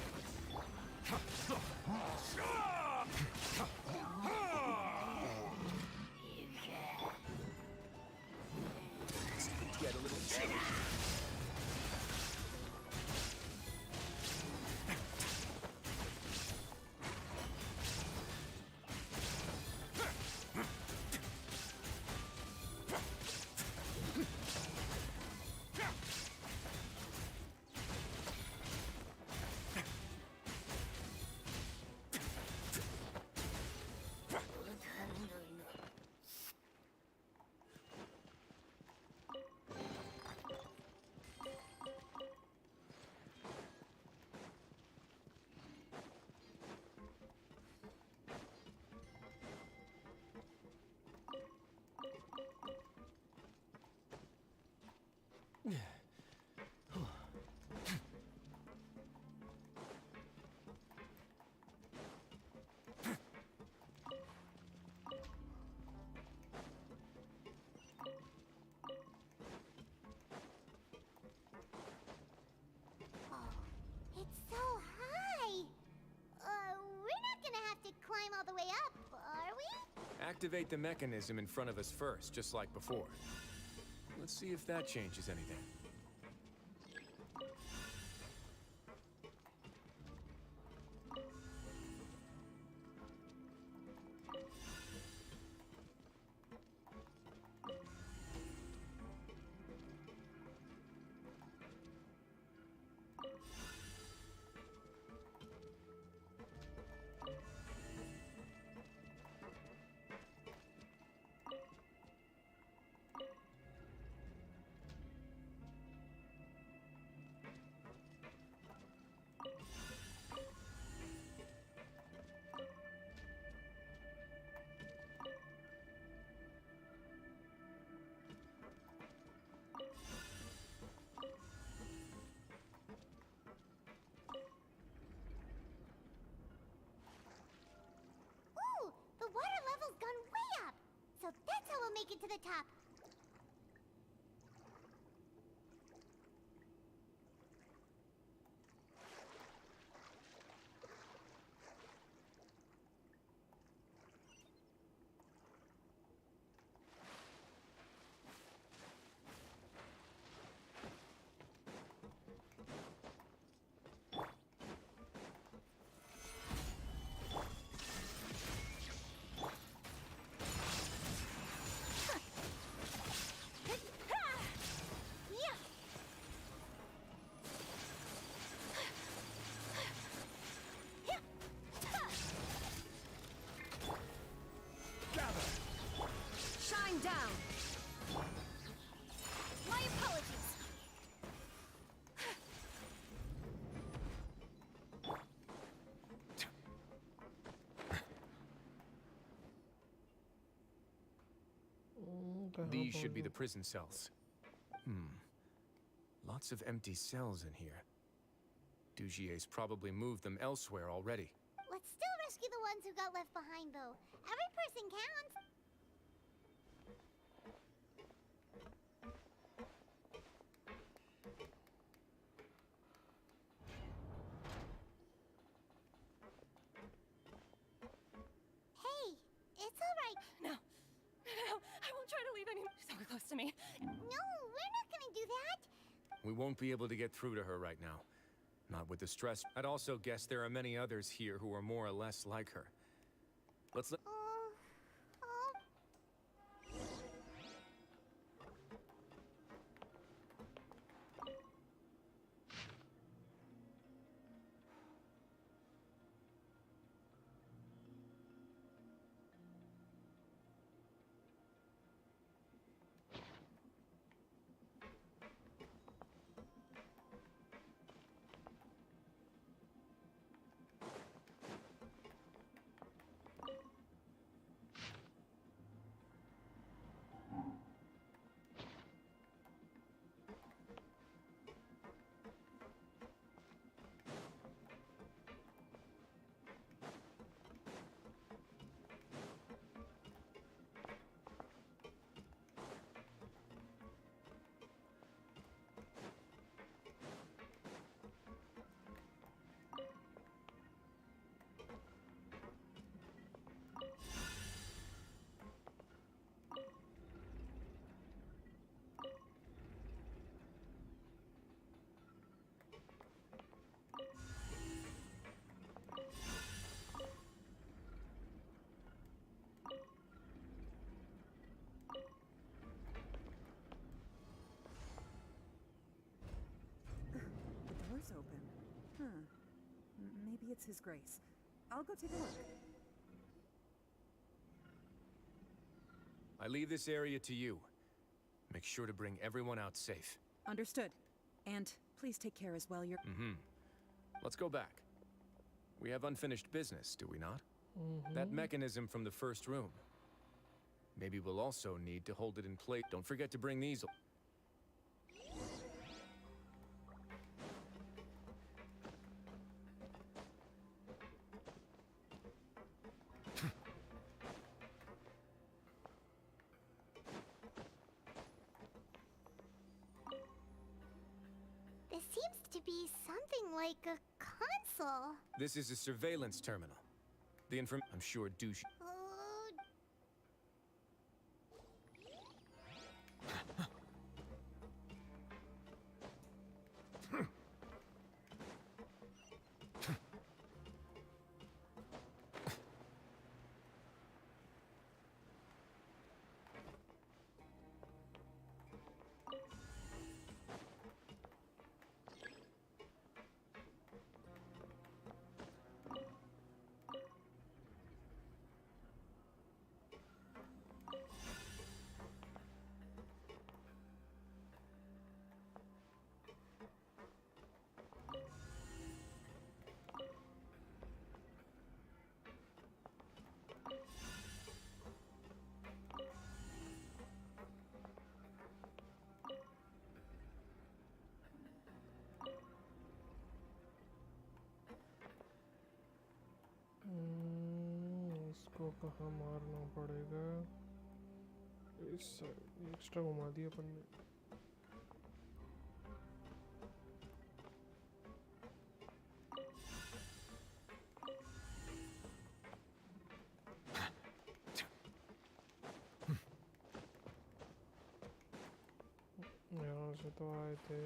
Get a little chilly. It's so high. We're not gonna have to climb all the way up, are we? Activate the mechanism in front of us first, just like before. Let's see if that changes anything. Ooh, the water level's gone way up. So that's how we'll make it to the top. Shine down. My apologies. These should be the prison cells. Lots of empty cells in here. Dugier's probably moved them elsewhere already. Let's still rescue the ones who got left behind, though. Every person counts. Hey, it's all right. No, I won't try to leave anyone so close to me. No, we're not gonna do that. We won't be able to get through to her right now. Not with the stress. I'd also guess there are many others here who are more or less like her. Let's let... The door's open. Maybe it's His Grace. I'll go take a look. I leave this area to you. Make sure to bring everyone out safe. Understood. And please take care as well. Let's go back. We have unfinished business, do we not? That mechanism from the first room. Maybe we'll also need to hold it in place. Don't forget to bring these. seems to be something like a console. This is a surveillance terminal. I'm sure douche. इसको कहाँ मारना पड़ेगा? इस extra घुमा दिया अपन ने. यहाँ से तो आए थे.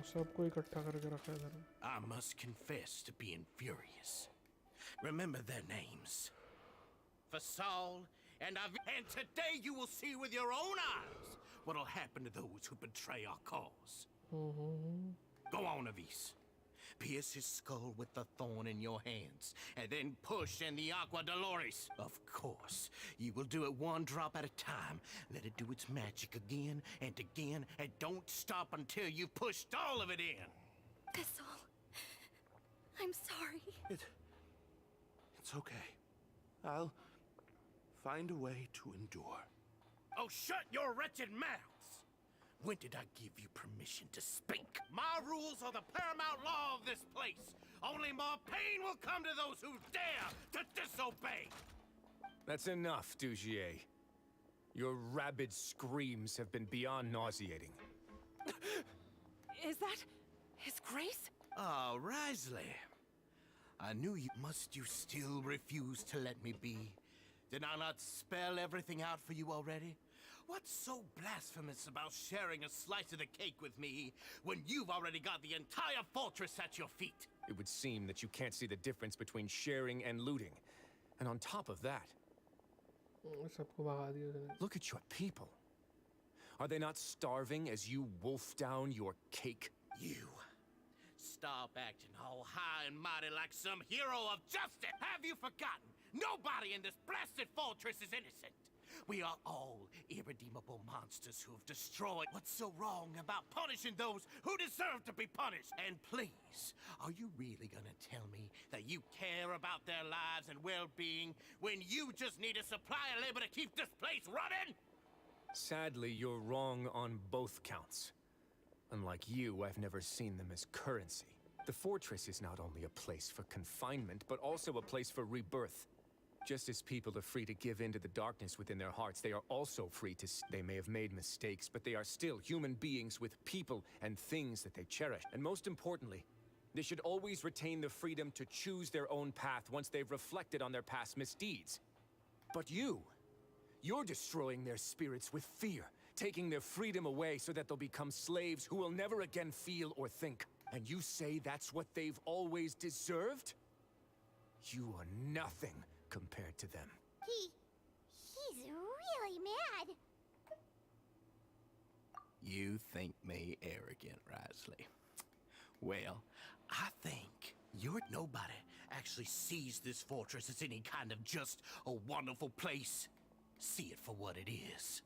सबको इकट्ठा करके रखा है इधर. I must confess to being furious. Remember their names. Fasal and today you will see with your own eyes what'll happen to those who betray our cause. Go on, Avis. Pierce his skull with the thorn in your hands, and then push in the Aqua Dolores. Of course, you will do it one drop at a time. Let it do its magic again, and don't stop until you've pushed all of it in. That's all. I'm sorry. It's okay. I'll find a way to endure. Oh, shut your wretched mouths! When did I give you permission to speak? My rules are the paramount law of this place. Only more pain will come to those who dare to disobey. That's enough, Dugier. Your rabid screams have been beyond nauseating. Is that His Grace? Oh, Risley. I knew you. Must you still refuse to let me be? Did I not spell everything out for you already? What's so blasphemous about sharing a slice of the cake with me when you've already got the entire fortress at your feet? It would seem that you can't see the difference between sharing and looting. And on top of that, look at your people. Are they not starving as you wolf down your cake? You. Stop acting all high and mighty like some hero of justice! Have you forgotten? Nobody in this blasted fortress is innocent! We are all irredeemable monsters who have destroyed. What's so wrong about punishing those who deserve to be punished? And please, are you really gonna tell me that you you care about their lives and well-being when you just need a supply of labor to keep this place running? Sadly, you're wrong on both counts. Unlike you, I've never seen them as currency. The fortress is not only a place for confinement, but also a place for rebirth. Just as people are free to give in to the darkness within their hearts, they are also free to... They may have made mistakes, but they are still human beings with people and things that they cherish. And most importantly, they should always retain the freedom to choose their own path once they've reflected on their past misdeeds. But you're destroying their spirits with fear, taking their freedom away so that they'll become slaves who will never again feel or think. And you say that's what they've always deserved? You are nothing compared to them. He's really mad. You think me arrogant, Risley? Well, I think your nobody actually sees this fortress as any kind of just a wonderful place. See it for what it is.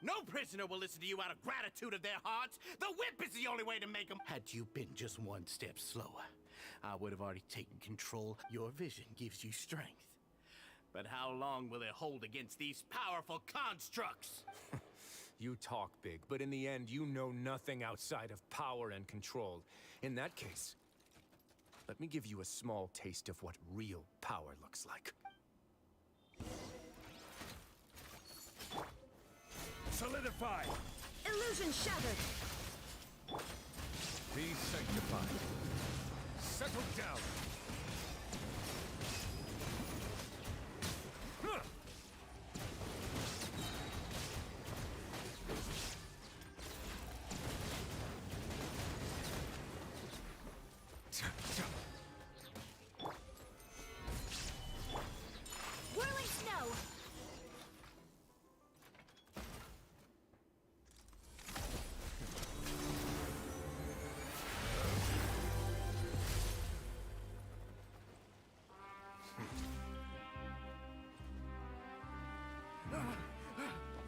No prisoner will listen to you out of gratitude of their hearts. The whip is the only way to make them. Had you been just one step slower, I would have already taken control. Your vision gives you strength. But how long will it hold against these powerful constructs? You talk big, but in the end, you know nothing outside of power and control. In that case, let me give you a small taste of what real power looks like. Solidify! Illusion shattered! Be sanctified. Settle down! Whirling snow.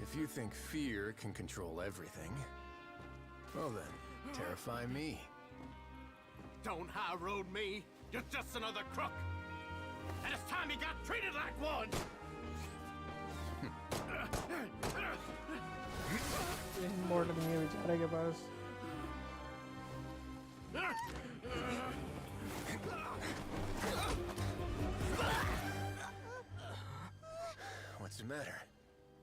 If you think fear can control everything, well then, terrify me. Don't high road me. You're just another crook. And it's time you got treated like one. मोड़ लगनी है बेचारे के पास. What's the matter?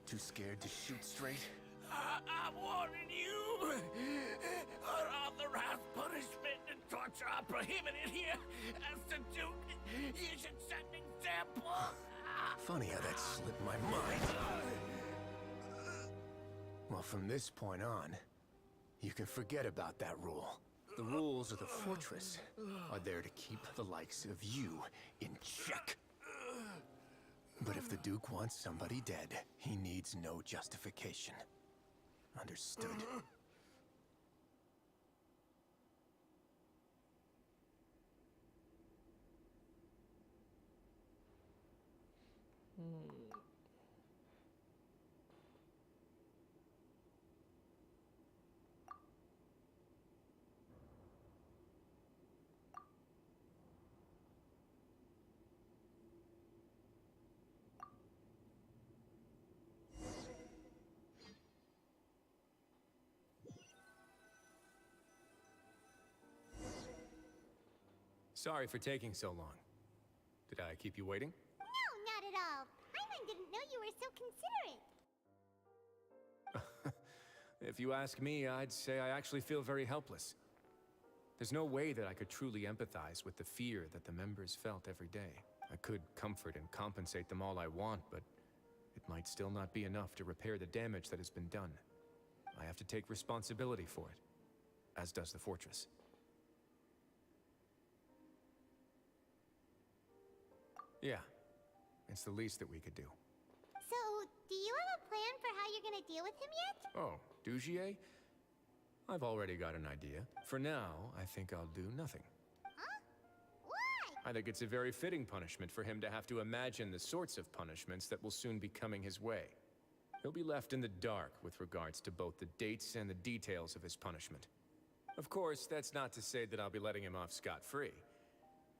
Too scared to shoot straight? I'm warning you. Unauthorized punishment and torture are prohibited here. As the Duke, you should set an example. Funny how that slipped my mind. Well, from this point on, you can forget about that rule. The rules of the fortress are there to keep the likes of you in check. But if the Duke wants somebody dead, he needs no justification. Understood? Sorry for taking so long. Did I keep you waiting? No, not at all. Paimon didn't know you were so considerate. If you ask me, I'd say I actually feel very helpless. There's no way that I could truly empathize with the fear that the members felt every day. I could comfort and compensate them all I want, but it might still not be enough to repair the damage that has been done. I have to take responsibility for it, as does the fortress. Yeah, it's the least that we could do. So, do you have a plan for how you're gonna deal with him yet? Oh, Dugier? I've already got an idea. For now, I think I'll do nothing. Huh? Why? I think it's a very fitting punishment for him to have to imagine the sorts of punishments that will soon be coming his way. He'll be left in the dark with regards to both the dates and the details of his punishment. Of course, that's not to say that I'll be letting him off scot-free.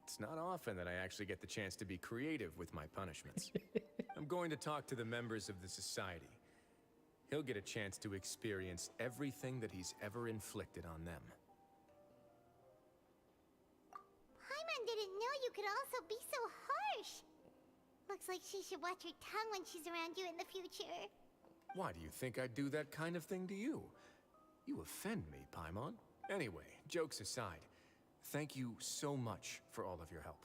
It's not often that I actually get the chance to be creative with my punishments. I'm going to talk to the members of the society. He'll get a chance to experience everything that he's ever inflicted on them. Paimon didn't know you could also be so harsh. Looks like she should watch her tongue when she's around you in the future. Why do you think I'd do that kind of thing to you? You offend me, Paimon. Anyway, jokes aside, thank you so much for all of your help.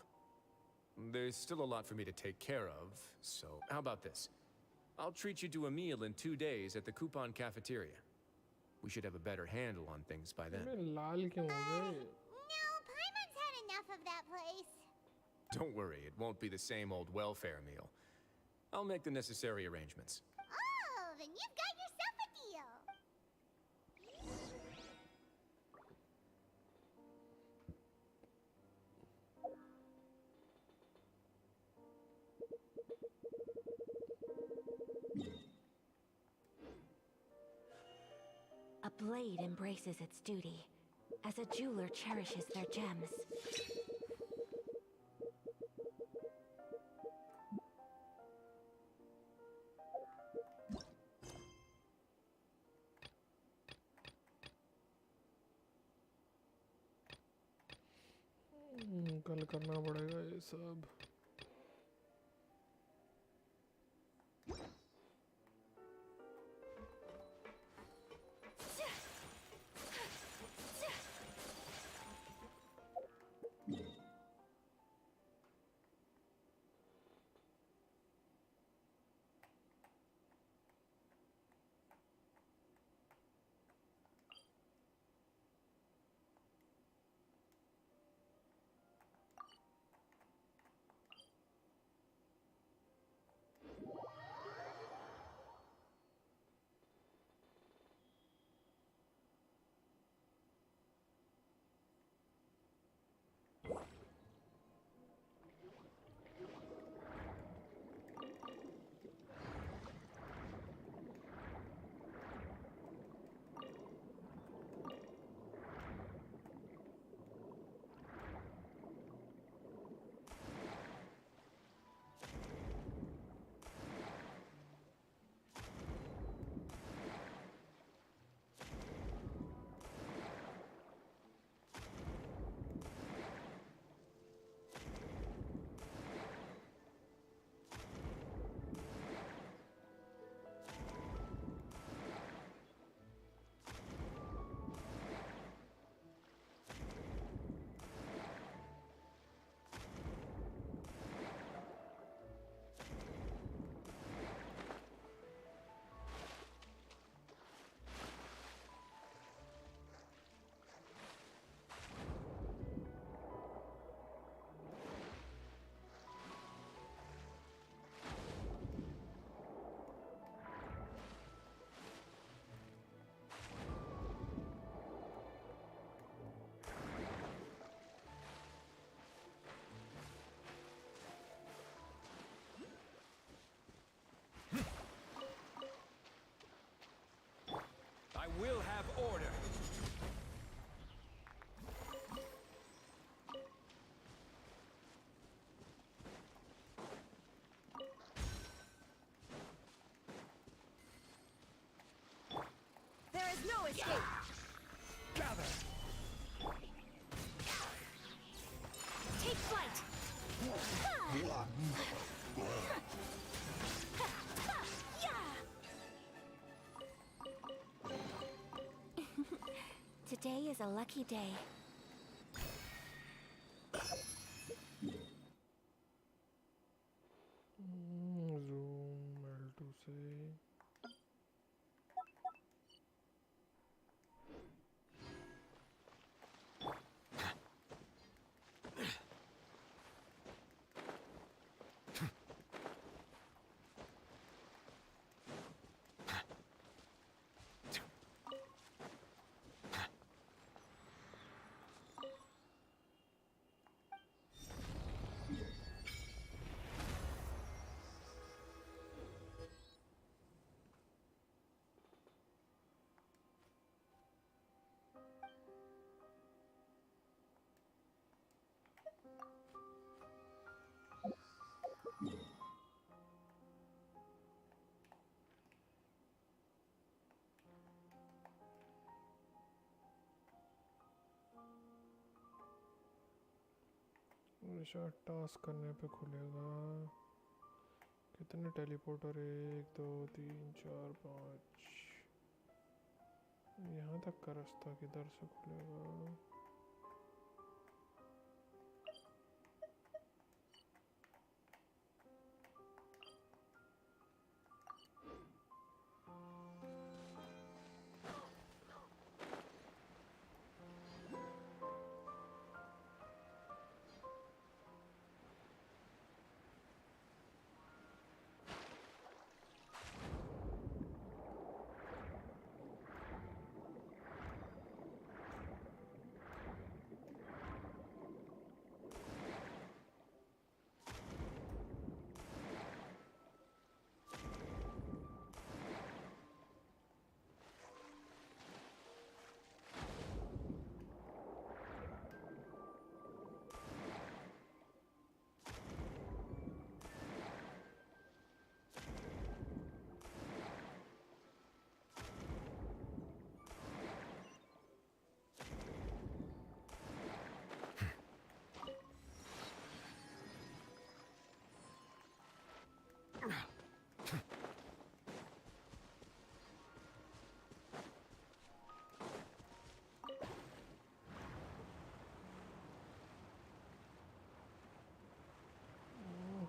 There's still a lot for me to take care of, so how about this? I'll treat you to a meal in 2 days at the Coupon Cafeteria. We should have a better handle on things by then. No, Paimon's had enough of that place. Don't worry, it won't be the same old welfare meal. I'll make the necessary arrangements. Oh, then you've got yourself a deal. A blade embraces its duty, as a jeweler cherishes their gems. कल करना पड़ेगा ये सब. I will have order. There is no escape. Gather. Take flight. Today is a lucky day. Zoom L2 से हमेशा task करने पे खुलेगा। कितने टेलीपोर्टर है? 1 2 3 4 5। यहाँ तक का रास्ता किधर से खुलेगा?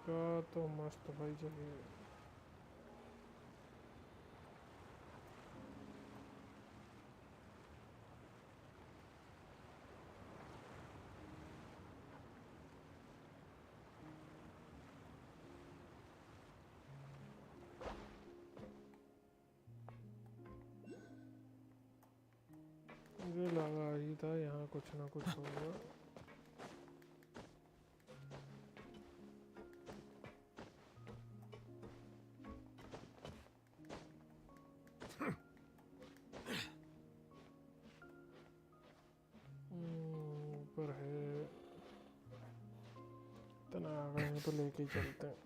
का तो मस्त भाई जगह। मुझे लगा ही था यहाँ कुछ ना कुछ होगा। ऊपर है, इतना आ गए हैं तो लेके ही चलते हैं।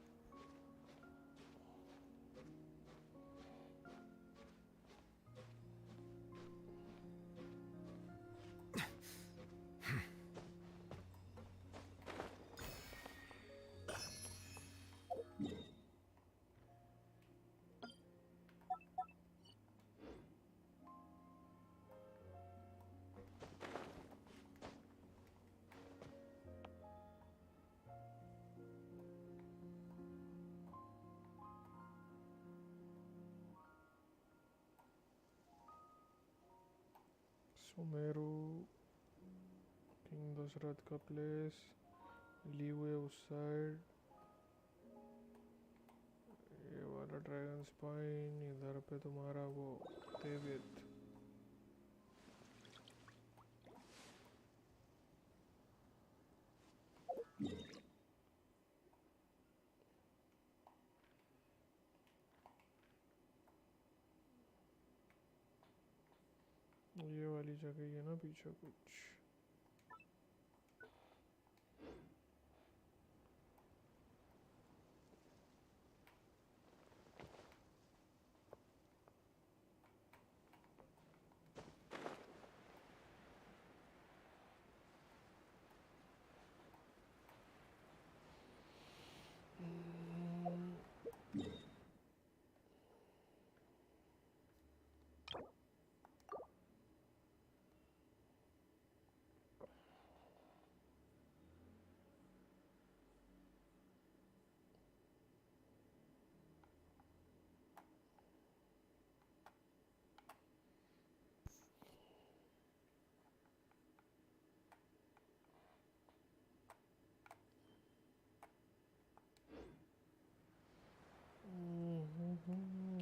सुमेरु, किंग दशरथ का प्लेस, लीवे उस साइड, ये वाला ड्रैगन स्पाइन, इधर पे तुम्हारा वो देवित। ये वाली जगह है ना पीछे कुछ।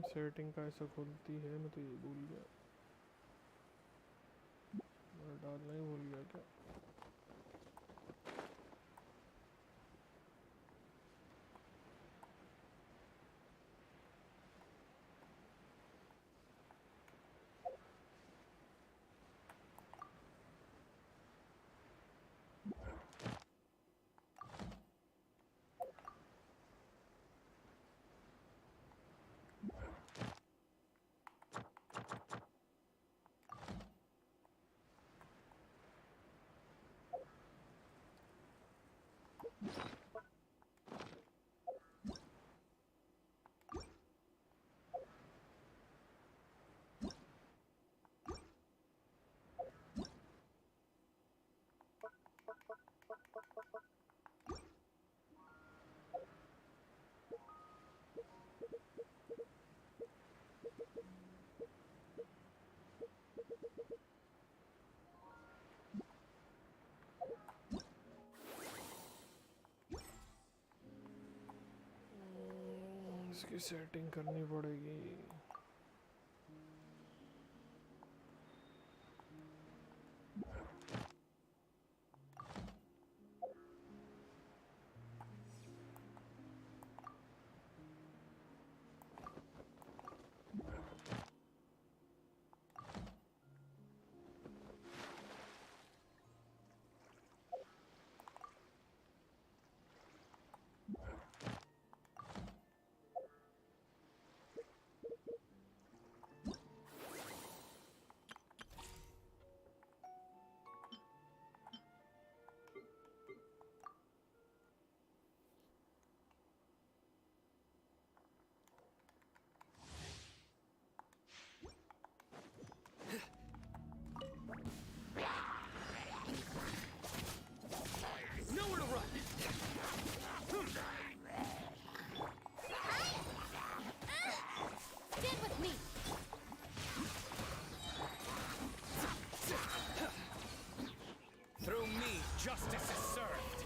सेटिंग का ऐसा खुलती है, मैं तो ये भूल गया, मैं डालना ही भूल गया क्या। इसकी सेटिंग करनी पड़ेगी। Nowhere to run. Stand with me. Through me, justice is served.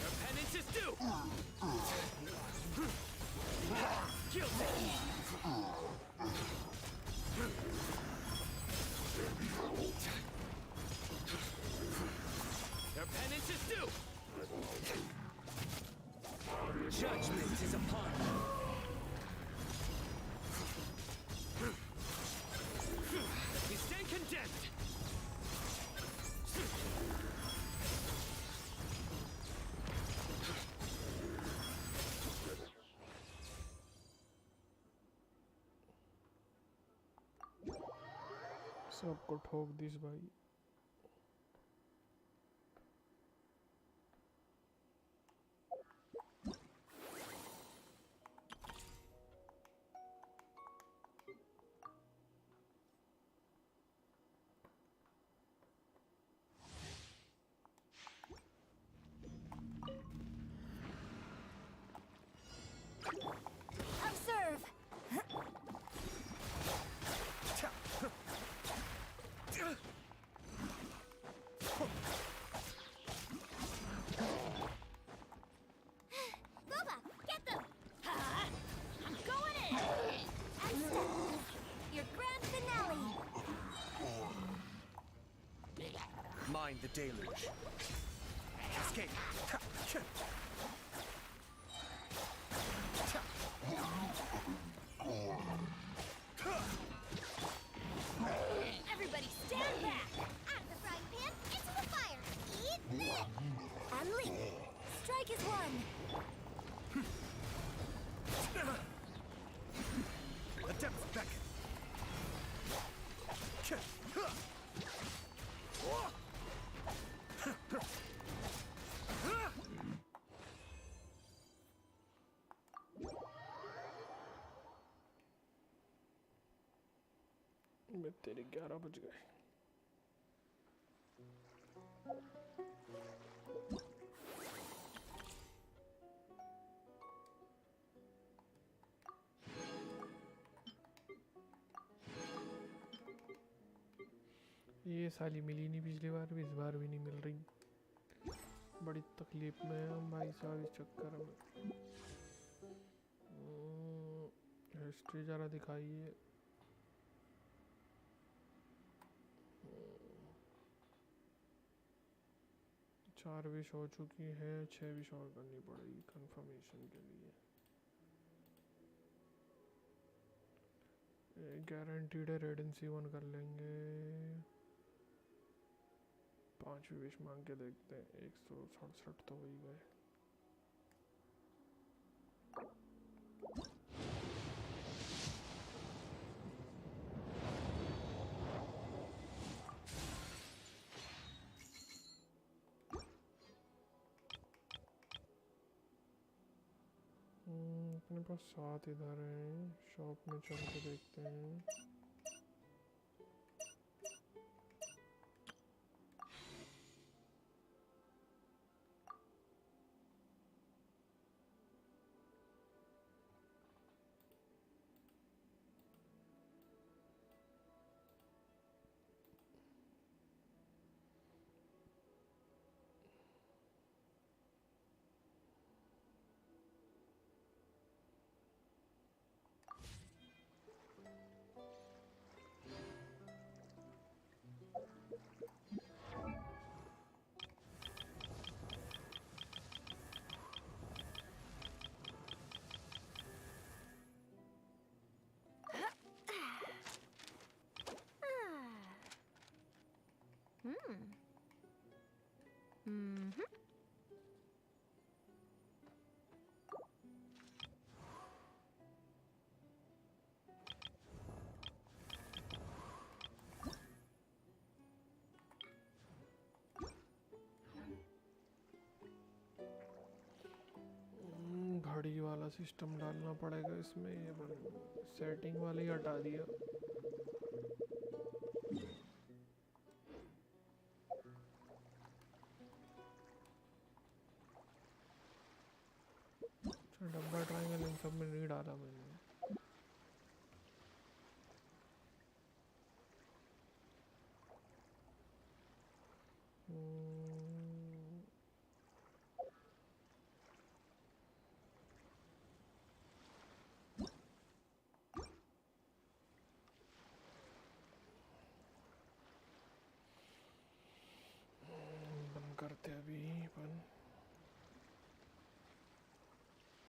Your penance is due. Guilty. Your penance is due. Judgment is upon you. You stand condemned. सबको ठोक दिस भाई। Observe. Boba, get them! I'm going in! And step. Your grand finale. Mind the deluge. Escape. Everybody stand back! Out of the frying pan, into the fire! Eat this! And leap! Strike is one. The depths beckon. तेरे 11 बज गए। ये साली मिली नहीं पिछली बार भी, इस बार भी नहीं मिल रही। बड़ी तकलीफ में है हम भाई साहब इस चक्कर में। हिस्ट्री ज़रा दिखाइए। 4 विश हो चुकी हैं, 6 विश और करनी पड़ेगी कंफर्मेशन के लिए। गारंटीड है रेडेंसी 1 कर लेंगे। 5 विश मांग के देखते हैं। 167 तो हो ही गए। अपने पास 7 इधर हैं। शॉप में चल के देखते हैं। घड़ी वाला सिस्टम डालना पड़ेगा इसमें, ये सेटिंग वाले ही हटा दिया।